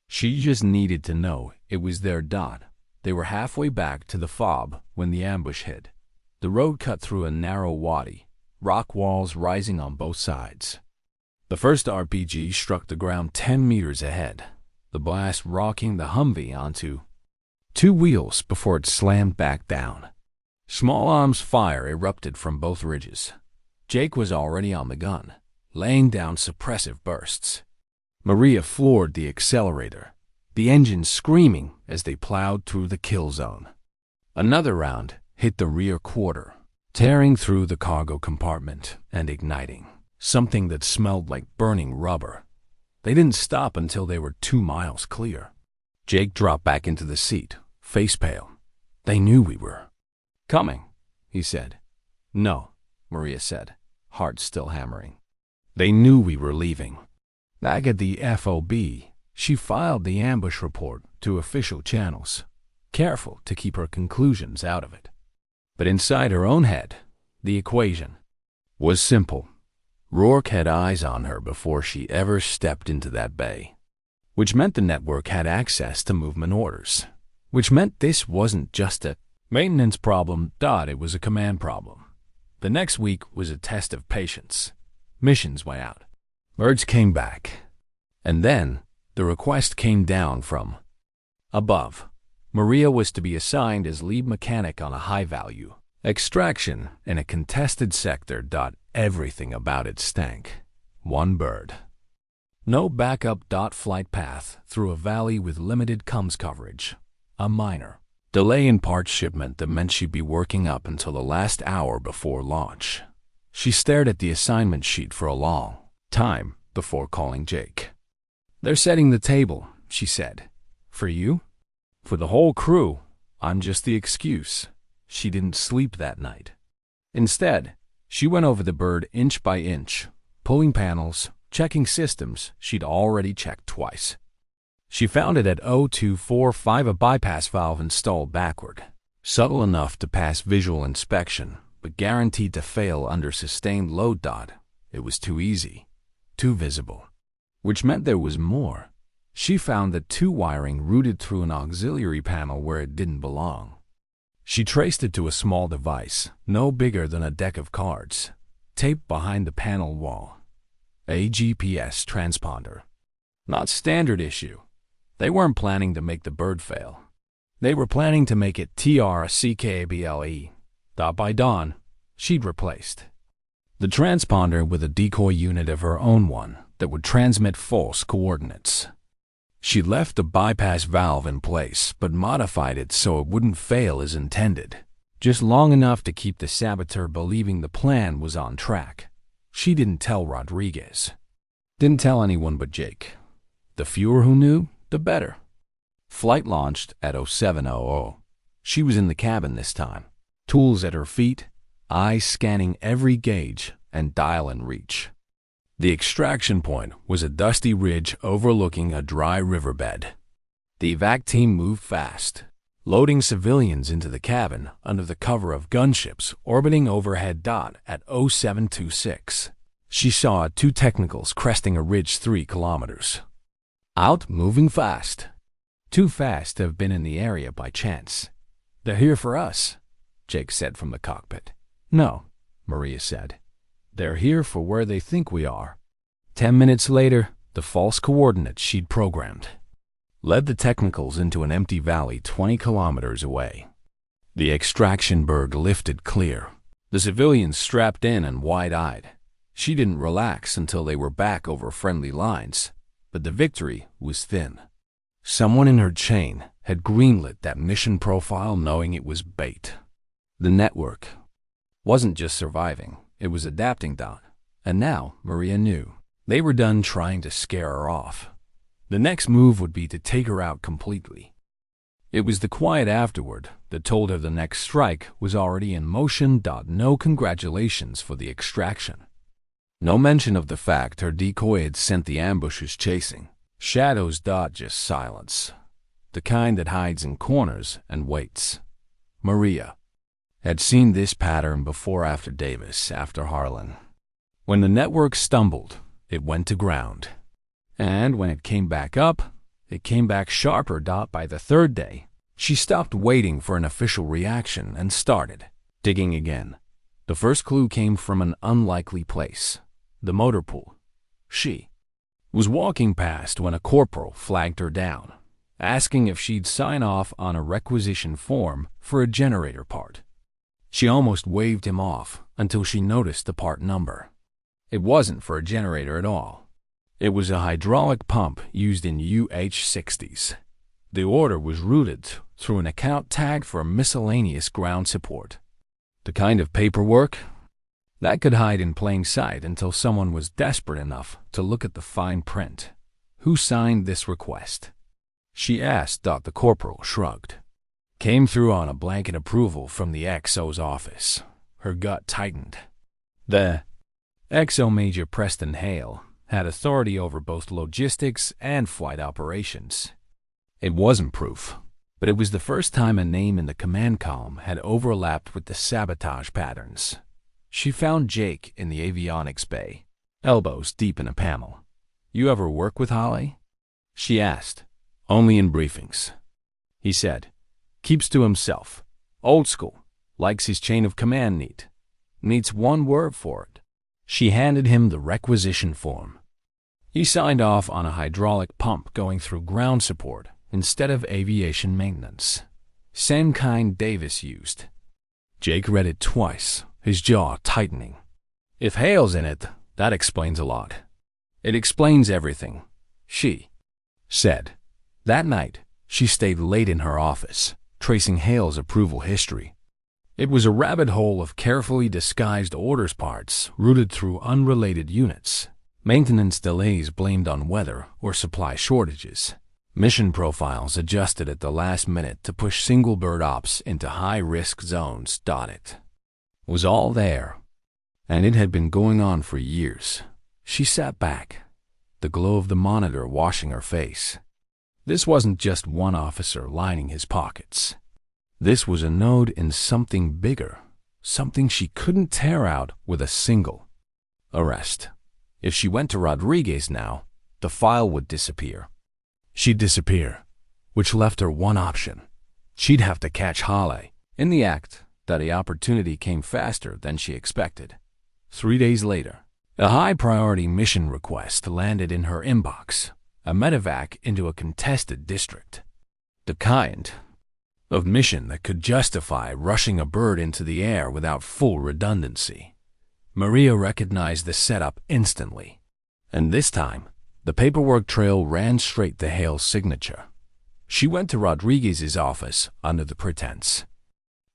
A: She just needed to know it was their dot. They were halfway back to the fob when the ambush hit. The road cut through a narrow wadi, rock walls rising on both sides. The first RPG struck the ground 10 meters ahead, the blast rocking the Humvee onto 2 wheels before it slammed back down. Small arms fire erupted from both ridges. Jake was already on the gun, laying down suppressive bursts. Maria floored the accelerator, the engine screaming as they plowed through the kill zone. Another round hit the rear quarter, tearing through the cargo compartment and igniting something that smelled like burning rubber. They didn't stop until they were 2 miles clear. Jake dropped back into the seat, face pale. They knew we were coming, he said. No, Maria said, heart still hammering. They knew we were leaving. Back at the FOB, she filed the ambush report to official channels, careful to keep her conclusions out of it. But inside her own head, the equation was simple. Rourke had eyes on her before she ever stepped into that bay, which meant the network had access to movement orders, which meant this wasn't just a maintenance problem, it was a command problem. The next week was a test of patience. Missions went out. Birds came back. And then the request came down from above. Maria was to be assigned as lead mechanic on a high-value extraction in a contested sector. Everything about it stank. One bird. No backup. Flight path through a valley with limited comms coverage. A minor delay in parts shipment that meant she'd be working up until the last hour before launch. She stared at the assignment sheet for a long time before calling Jake. They're setting the table, she said. For you? For the whole crew. I'm just the excuse. She didn't sleep that night. Instead, she went over the bird inch by inch, pulling panels, checking systems she'd already checked twice. She found it at 0245, a bypass valve installed backward, subtle enough to pass visual inspection, but guaranteed to fail under sustained load. It was too easy, too visible. which meant there was more. She found that two wiring routed through an auxiliary panel where it didn't belong. She traced it to a small device, no bigger than a deck of cards, taped behind the panel wall. A GPS transponder. Not standard issue. They weren't planning to make the bird fail. They were planning to make it TRCKABLE. Thought by dawn, she'd replaced the transponder with a decoy unit of her own one that would transmit false coordinates. She left the bypass valve in place, but modified it so it wouldn't fail as intended, just long enough to keep the saboteur believing the plan was on track. She didn't tell Rodriguez. Didn't tell anyone but Jake. The fewer who knew, the better. Flight launched at 0700. She was in the cabin this time, tools at her feet, eyes scanning every gauge and dial in reach. The extraction point was a dusty ridge overlooking a dry riverbed. The evac team moved fast, loading civilians into the cabin under the cover of gunships orbiting overhead. At 0726, she saw two technicals cresting a ridge 3 kilometers. Out, moving fast. Too fast to have been in the area by chance. They're here for us, Jake said from the cockpit. No, Maria said. They're here for where they think we are. 10 minutes later, the false coordinates she'd programmed led the technicals into an empty valley 20 kilometers away. The extraction berg lifted clear, the civilians strapped in and wide-eyed. She didn't relax until they were back over friendly lines, but the victory was thin. Someone in her chain had greenlit that mission profile knowing it was bait. The network wasn't just surviving, it was adapting. And now Maria knew they were done trying to scare her off. The next move would be to take her out completely. It was the quiet afterward that told her the next strike was already in motion. No congratulations for the extraction. No mention of the fact her decoy had sent the ambushers chasing. Shadows. Just silence. The kind that hides in corners and waits. Maria had seen this pattern before after Davis, after Harlan. When the network stumbled, it went to ground. And when it came back up, it came back sharper. By the third day, she stopped waiting for an official reaction and started digging again. The first clue came from an unlikely place, the motor pool. She was walking past when a corporal flagged her down, asking if she'd sign off on a requisition form for a generator part. She almost waved him off until she noticed the part number. It wasn't for a generator at all. It was a hydraulic pump used in UH-60s. The order was routed through an account tag for miscellaneous ground support. The kind of paperwork that could hide in plain sight until someone was desperate enough to look at the fine print. Who signed this request? She asked. The corporal shrugged. Came through on a blanket approval from the XO's office. Her gut tightened. The XO Major Preston Hale had authority over both logistics and flight operations. It wasn't proof, but it was the first time a name in the command column had overlapped with the sabotage patterns. She found Jake in the avionics bay, elbows deep in a panel. You ever work with Holly? She asked. Only in briefings. He said. Keeps to himself. Old school. Likes his chain of command neat. Needs one word for it. She handed him the requisition form. He signed off on a hydraulic pump going through ground support instead of aviation maintenance. Same kind Davis used. Jake read it twice, his jaw tightening. If Hale's in it, that explains a lot. It explains everything, she said. That night, she stayed late in her office, tracing Hale's approval history. It was a rabbit hole of carefully disguised orders parts routed through unrelated units, maintenance delays blamed on weather or supply shortages, mission profiles adjusted at the last minute to push single bird ops into high-risk zones. It was all there, and it had been going on for years. She sat back, the glow of the monitor washing her face. This wasn't just one officer lining his pockets. This was a node in something bigger, something she couldn't tear out with a single arrest. If she went to Rodriguez now, the file would disappear. She'd disappear, which left her one option. She'd have to catch Holly. In the act, the opportunity came faster than she expected. 3 days later, a high-priority mission request landed in her inbox, a medevac into a contested district. The kind of mission that could justify rushing a bird into the air without full redundancy. Maria recognized the setup instantly, and this time, the paperwork trail ran straight to Hale's signature. She went to Rodriguez's office under the pretense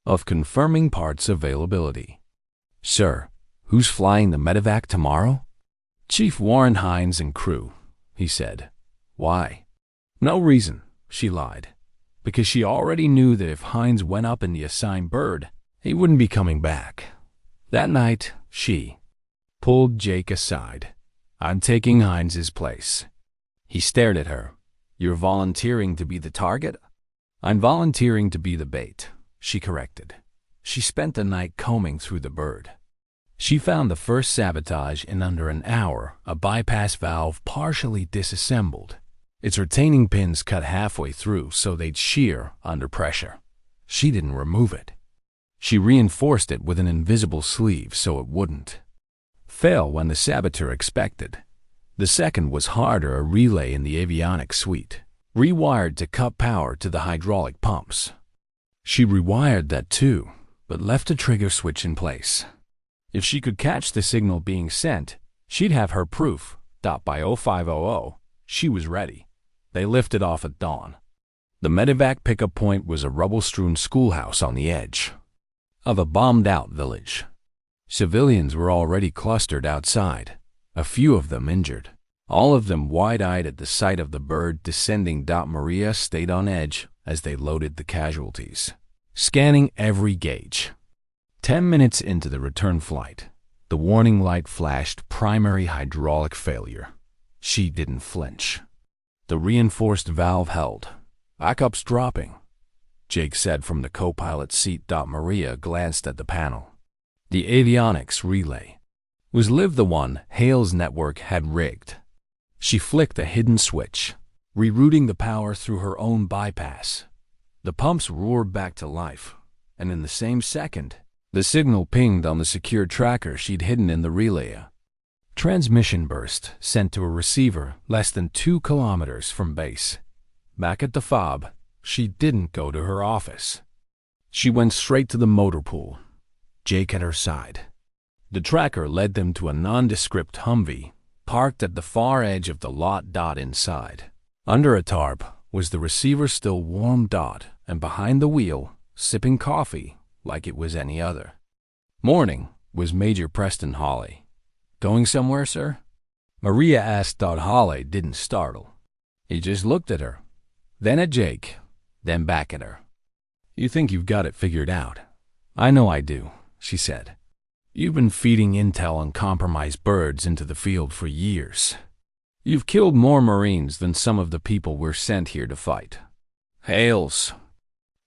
A: of confirming parts availability. "Sir, who's flying the medevac tomorrow?" "Chief Warren Hines and crew," he said. "Why?" "No reason," she lied, because she already knew that if Hines went up in the assigned bird, he wouldn't be coming back. That night, she pulled Jake aside. "I'm taking Hines's place." He stared at her. "You're volunteering to be the target?" "I'm volunteering to be the bait," she corrected. She spent the night combing through the bird. She found the first sabotage in under an hour, a bypass valve partially disassembled, its retaining pins cut halfway through so they'd shear under pressure. She didn't remove it. She reinforced it with an invisible sleeve so it wouldn't fail when the saboteur expected. The second was harder, a relay in the avionics suite, rewired to cut power to the hydraulic pumps. She rewired that too, but left a trigger switch in place. If she could catch the signal being sent, she'd have her proof. By 0500, she was ready. They lifted off at dawn. The medevac pickup point was a rubble-strewn schoolhouse on the edge of a bombed-out village. Civilians were already clustered outside, a few of them injured, all of them wide-eyed at the sight of the bird descending. Maria stayed on edge as they loaded the casualties, scanning every gauge. 10 minutes into the return flight, the warning light flashed: primary hydraulic failure. She didn't flinch. The reinforced valve held. "Backup's dropping," Jake said from the co-pilot seat. Maria glanced at the panel. The avionics relay was the one Hale's network had rigged. She flicked a hidden switch, rerouting the power through her own bypass. The pumps roared back to life, and in the same second, the signal pinged on the secure tracker she'd hidden in the relay. Transmission burst sent to a receiver less than 2 kilometers from base. Back at the FOB, she didn't go to her office. She went straight to the motor pool, Jake at her side. The tracker led them to a nondescript Humvee, parked at the far edge of the lot. Inside, under a tarp, was the receiver still warm. And behind the wheel, sipping coffee like it was any other. "Morning," was Major Preston Hawley. "Going somewhere, sir?" Maria asked. Hawley didn't startle. He just looked at her, then at Jake, then back at her. "You think you've got it figured out?" "I know I do," she said. "You've been feeding intel on compromised birds into the field for years. You've killed more Marines than some of the people we're sent here to fight." Hale's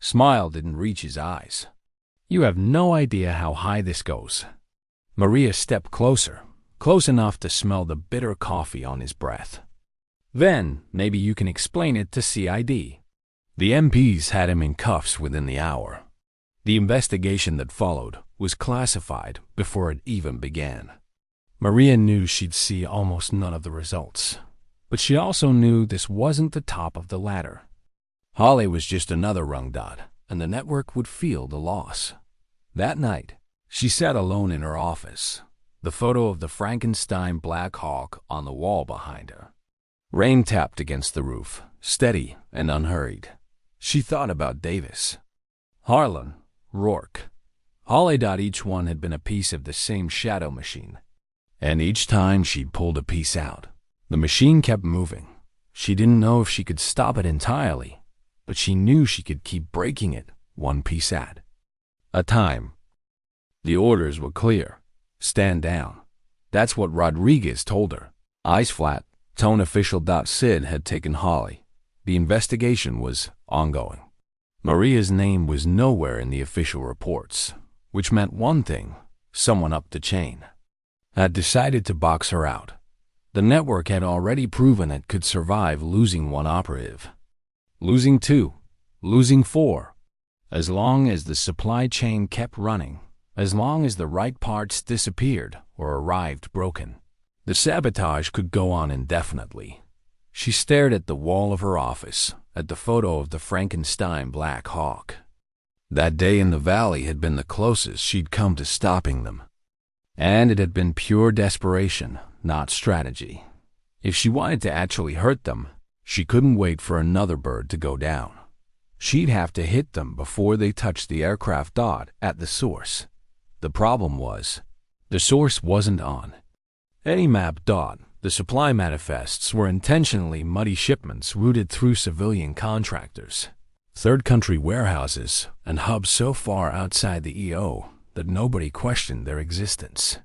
A: smile didn't reach his eyes. "You have no idea how high this goes." Maria stepped closer, close enough to smell the bitter coffee on his breath. "Then maybe you can explain it to CID." The MPs had him in cuffs within the hour. The investigation that followed was classified before it even began. Maria knew she'd see almost none of the results, but she also knew this wasn't the top of the ladder. Hawley was just another rung, and the network would feel the loss. That night, she sat alone in her office, the photo of the Frankenstein Black Hawk on the wall behind her. Rain tapped against the roof, steady and unhurried. She thought about Davis, Harlan, Rourke, Hawley. Each one had been a piece of the same shadow machine, and each time she'd pulled a piece out, the machine kept moving. She didn't know if she could stop it entirely, but she knew she could keep breaking it one piece at a time. The orders were clear. Stand down. That's what Rodriguez told her. Eyes flat, tone official. Sid had taken Hawley. The investigation was ongoing. Maria's name was nowhere in the official reports, which meant one thing: someone up the chain had decided to box her out. The network had already proven it could survive losing one operative, losing two, losing four. As long as the supply chain kept running, as long as the right parts disappeared or arrived broken, the sabotage could go on indefinitely. She stared at the wall of her office, at the photo of the Frankenstein Black Hawk. That day in the valley had been the closest she'd come to stopping them. And it had been pure desperation, not strategy. If she wanted to actually hurt them, she couldn't wait for another bird to go down. She'd have to hit them before they touched the aircraft dot at the source. The problem was, the source wasn't on any map dot. The supply manifests were intentionally muddy shipments routed through civilian contractors, third country warehouses, and hubs so far outside the EO that nobody questioned their existence.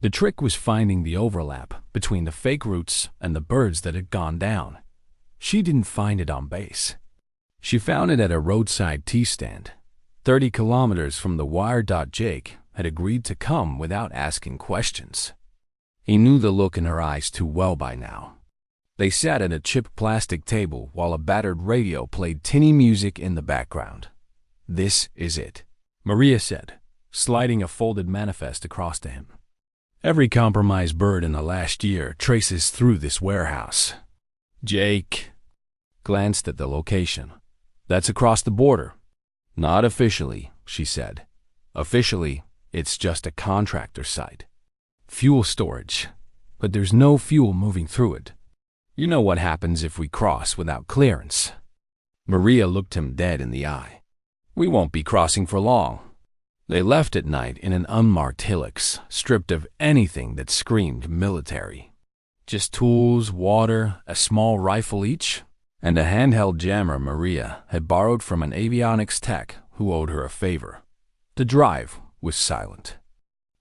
A: The trick was finding the overlap between the fake routes and the birds that had gone down. She didn't find it on base. She found it at a roadside tea stand, 30 kilometers from the wire. Jake had agreed to come without asking questions. He knew the look in her eyes too well by now. They sat at a chipped plastic table while a battered radio played tinny music in the background. "This is it," Maria said, sliding a folded manifest across to him. "Every compromised bird in the last year traces through this warehouse." Jake glanced at the location. "That's across the border." "Not officially," she said. "Officially, it's just a contractor site. Fuel storage, but there's no fuel moving through it. You know what happens if we cross without clearance." Maria looked him dead in the eye. "We won't be crossing for long." They left at night in an unmarked Hilux, stripped of anything that screamed military. Just tools, water, a small rifle each, and a handheld jammer Maria had borrowed from an avionics tech who owed her a favor. The drive was silent.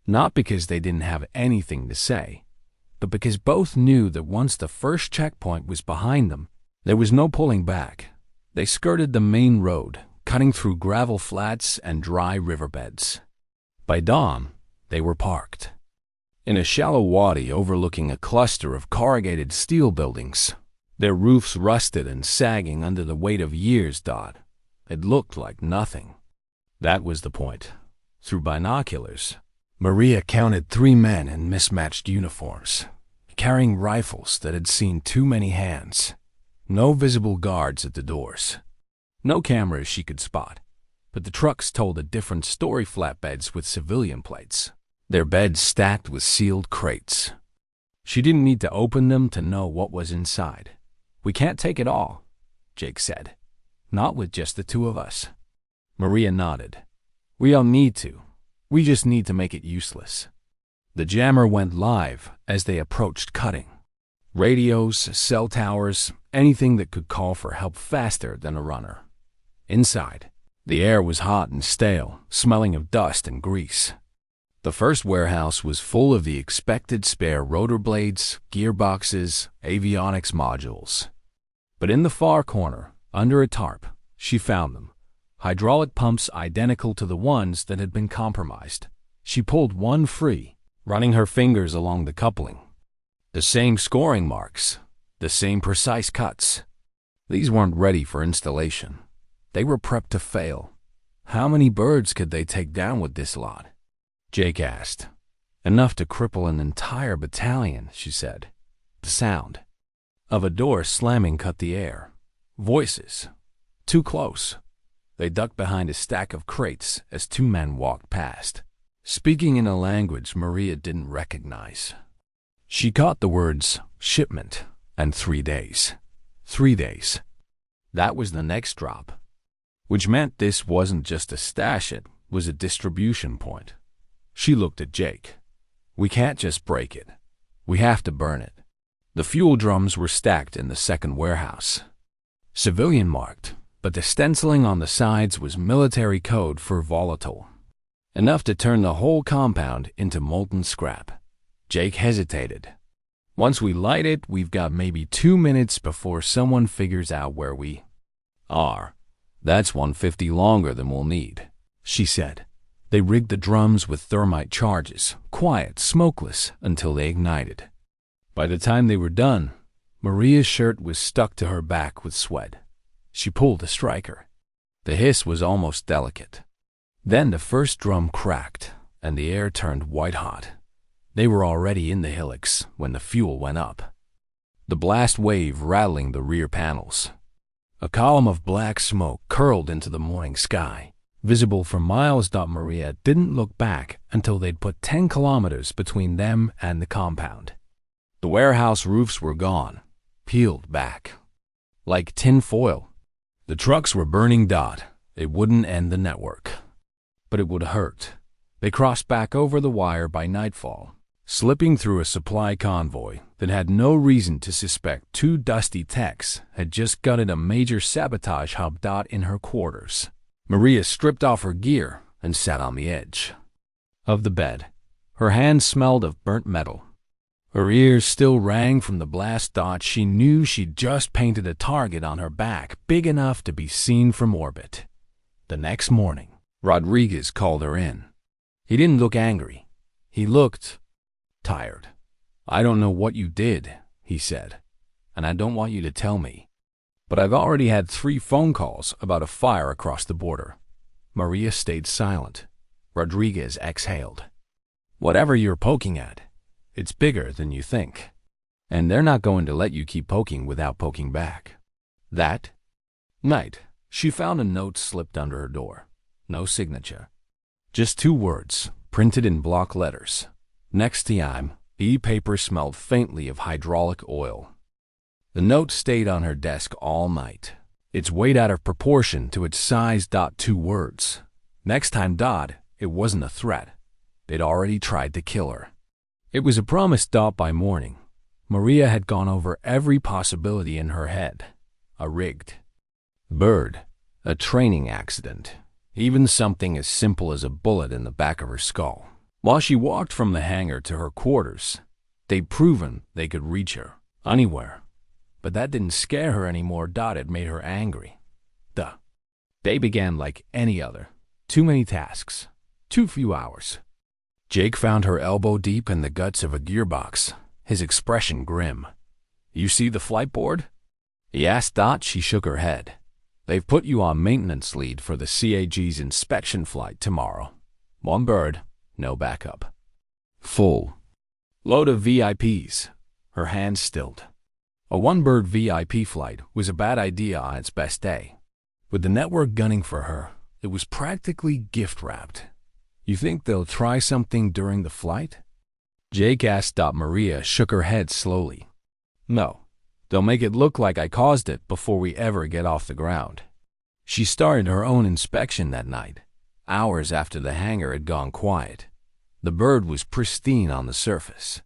A: Not because they didn't have anything to say, but because both knew that once the first checkpoint was behind them, there was no pulling back. They skirted the main road, cutting through gravel flats and dry riverbeds. By dawn, they were parked in a shallow wadi overlooking a cluster of corrugated steel buildings, their roofs rusted and sagging under the weight of years. It looked like nothing. That was the point. Through binoculars, Maria counted 3 men in mismatched uniforms, carrying rifles that had seen too many hands. No visible guards at the doors. No cameras she could spot, but the trucks told a different story. Flatbeds with civilian plates, their beds stacked with sealed crates. She didn't need to open them to know what was inside. "We can't take it all," Jake said. "Not with just the 2 of us." Maria nodded. "We all need to. We just need to make it useless." The jammer went live as they approached cutting. Radios, cell towers, anything that could call for help faster than a runner. Inside, the air was hot and stale, smelling of dust and grease. The first warehouse was full of the expected spare rotor blades, gearboxes, avionics modules. But in the far corner, under a tarp, she found them. Hydraulic pumps identical to the ones that had been compromised. She pulled one free, running her fingers along the coupling. The same scoring marks, the same precise cuts. These weren't ready for installation. They were prepped to fail. How many birds could they take down with this lot? Jake asked. "Enough to cripple an entire battalion," she said. The sound of a door slamming cut the air. Voices. Too close. They ducked behind a stack of crates as 2 men walked past, speaking in a language Maria didn't recognize. She caught the words shipment and 3 days. 3 days. That was the next drop, which meant this wasn't just a stash, it was a distribution point. She looked at Jake. "We can't just break it. We have to burn it." The fuel drums were stacked in the second warehouse. Civilian marked, but the stenciling on the sides was military code for volatile. Enough to turn the whole compound into molten scrap. Jake hesitated. "Once we light it, we've got maybe 2 minutes before someone figures out where we are. That's 150 longer than we'll need," she said. They rigged the drums with thermite charges, quiet, smokeless, until they ignited. By the time they were done, Maria's shirt was stuck to her back with sweat. She pulled the striker. The hiss was almost delicate. Then the first drum cracked, and the air turned white-hot. They were already in the hillocks when the fuel went up, the blast wave rattling the rear panels. A column of black smoke curled into the morning sky, visible for miles. Maria didn't look back until they'd put 10 kilometers between them and the compound. The warehouse roofs were gone, peeled back, like tin foil. The trucks were burning. It wouldn't end the network, but it would hurt. They crossed back over the wire by nightfall, slipping through a supply convoy that had no reason to suspect 2 dusty techs had just gutted a major sabotage hub. In her quarters, Maria stripped off her gear and sat on the edge of the bed. Her hands smelled of burnt metal. Her ears still rang from the blast. She knew she'd just painted a target on her back big enough to be seen from orbit. The next morning, Rodriguez called her in. He didn't look angry. He looked tired. "I don't know what you did," he said, "and I don't want you to tell me. But I've already had 3 phone calls about a fire across the border." Maria stayed silent. Rodriguez exhaled. "Whatever you're poking at, it's bigger than you think. And they're not going to let you keep poking without poking back." That night, she found a note slipped under her door. No signature. Just 2 words, printed in block letters. "Next time." E-paper smelled faintly of hydraulic oil. The note stayed on her desk all night, its weight out of proportion to its size. 2 words. Next time. It wasn't a threat. They'd already tried to kill her. It was a promise. By morning, Maria had gone over every possibility in her head. A rigged bird, a training accident, even something as simple as a bullet in the back of her skull. While she walked from the hangar to her quarters, they'd proven they could reach her anywhere. But that didn't scare her anymore. It made her angry. The day began like any other. Too many tasks, too few hours. Jake found her elbow deep in the guts of a gearbox, his expression grim. "You see the flight board?" he asked. She shook her head. "They've put you on maintenance lead for the CAG's inspection flight tomorrow. 1 bird, no backup. Full load of VIPs." Her hands stilled. A 1-bird VIP flight was a bad idea on its best day. With the network gunning for her, it was practically gift-wrapped. "You think they'll try something during the flight?" Jake asked. Maria shook her head slowly. "No. They'll make it look like I caused it before we ever get off the ground." She started her own inspection that night, hours after the hangar had gone quiet. The bird was pristine on the surface.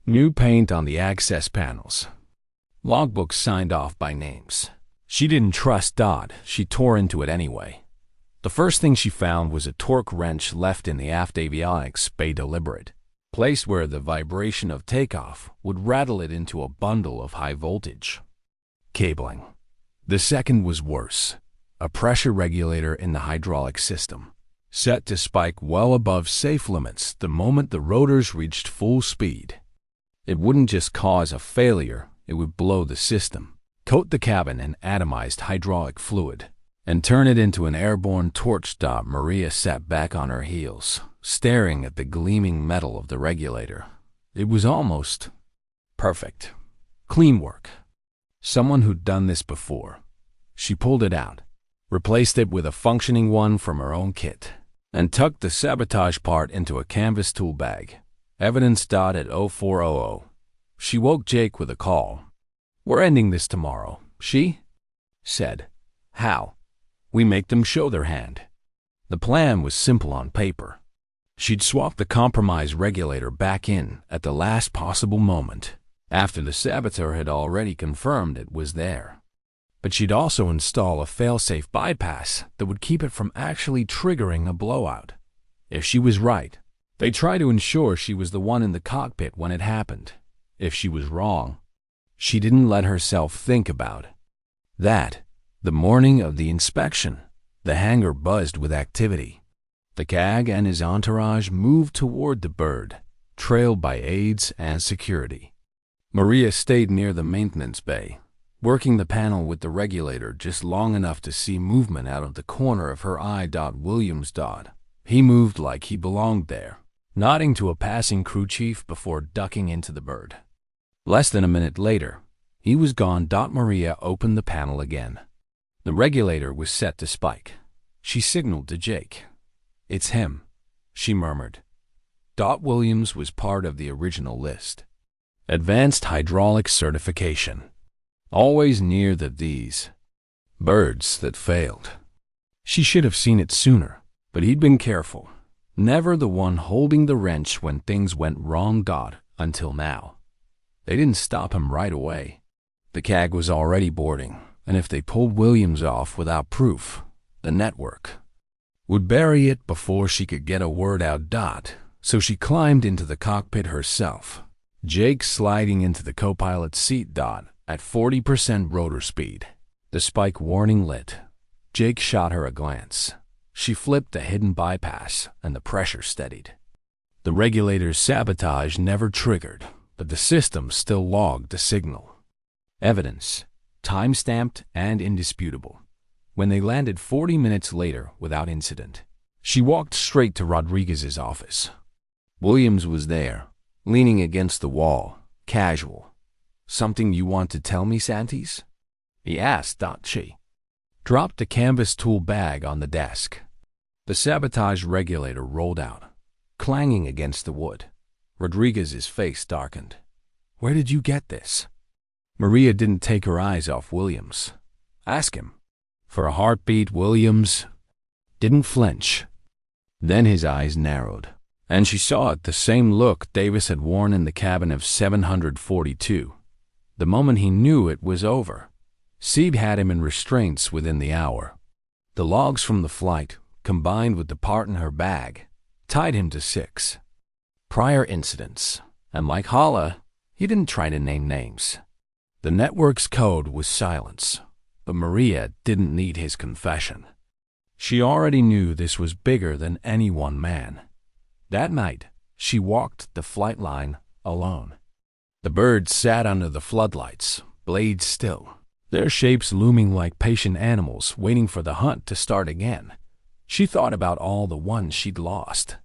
A: New paint on the access panels. Logbooks signed off by names. She didn't trust Dodd. She tore into it anyway. The first thing she found was a torque wrench left in the aft avionics bay deliberate, placed where the vibration of takeoff would rattle it into a bundle of high voltage cabling. The second was worse. A pressure regulator in the hydraulic system, set to spike well above safe limits the moment the rotors reached full speed. It wouldn't just cause a failure, it would blow the system, coat the cabin in atomized hydraulic fluid, and turn it into an airborne torch. Maria sat back on her heels, staring at the gleaming metal of the regulator. It was almost perfect. Clean work. Someone who'd done this before. She pulled it out, replaced it with a functioning one from her own kit, and tucked the sabotage part into a canvas tool bag. Evidence. At 0400. She woke Jake with a call. "We're ending this tomorrow," she said. "How?" "We make them show their hand." The plan was simple on paper. She'd swap the compromise regulator back in at the last possible moment, after the saboteur had already confirmed it was there. But she'd also install a fail-safe bypass that would keep it from actually triggering a blowout. If she was right, they'd try to ensure she was the one in the cockpit when it happened. If she was wrong, she didn't let herself think about that. The morning of the inspection, the hangar buzzed with activity. The CAG and his entourage moved toward the bird, trailed by aides and security. Maria stayed near the maintenance bay, working the panel with the regulator just long enough to see movement out of the corner of her eye. Williams. He moved like he belonged there, nodding to a passing crew chief before ducking into the bird. Less than a minute later, he was gone. Maria opened the panel again. The regulator was set to spike. She signaled to Jake. "It's him," she murmured. Williams was part of the original list. Advanced hydraulic certification. Always near these birds that failed. She should have seen it sooner, but he'd been careful. Never the one holding the wrench when things went wrong. Until now. They didn't stop him right away. The CAG was already boarding, and if they pulled Williams off without proof, the network would bury it before she could get a word out. So she climbed into the cockpit herself, Jake sliding into the co-pilot's seat. At 40% rotor speed, the spike warning lit. Jake shot her a glance. She flipped a hidden bypass, and the pressure steadied. The regulator's sabotage never triggered, but the system still logged the signal. Evidence, time-stamped and indisputable. When they landed 40 minutes later without incident, she walked straight to Rodriguez's office. Williams was there, leaning against the wall, casual. "Something you want to tell me, Santis?" he asked. She dropped the canvas tool bag on the desk. The sabotage regulator rolled out, clanging against the wood. Rodriguez's face darkened. "Where did you get this?" Maria didn't take her eyes off Williams. "Ask him." For a heartbeat, Williams didn't flinch. Then his eyes narrowed, and she saw it, the same look Davis had worn in the cabin of 742. The moment he knew it was over, Seeb had him in restraints within the hour. The logs from the flight, combined with the part in her bag, tied him to 6 prior incidents, and like Hala, he didn't try to name names. The network's code was silence, but Maria didn't need his confession. She already knew this was bigger than any one man. That night, she walked the flight line alone. The birds sat under the floodlights, blades still, their shapes looming like patient animals waiting for the hunt to start again. She thought about all the ones she'd lost.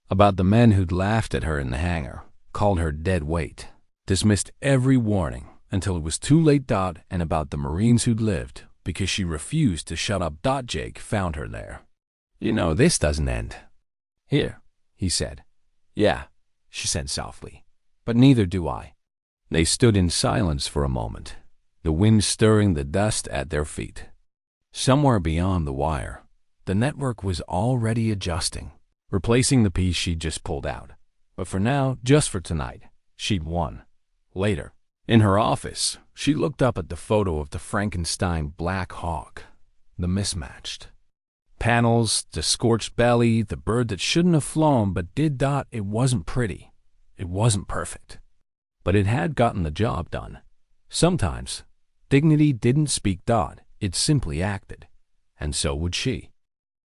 A: About the men who'd laughed at her in the hangar, called her dead weight, dismissed every warning until it was too late. And about the Marines who'd lived because she refused to shut up. Jake found her there. "You know, this doesn't end here," he said. "Yeah," she said softly, "but neither do I." They stood in silence for a moment, the wind stirring the dust at their feet. Somewhere beyond the wire, the network was already adjusting, replacing the piece she'd just pulled out. But for now, just for tonight, she'd won. Later, in her office, she looked up at the photo of the Frankenstein Black Hawk, the mismatched panels, the scorched belly, the bird that shouldn't have flown but did. It wasn't pretty. It wasn't perfect. But it had gotten the job done. Sometimes, dignity didn't speak. It simply acted. And so would she.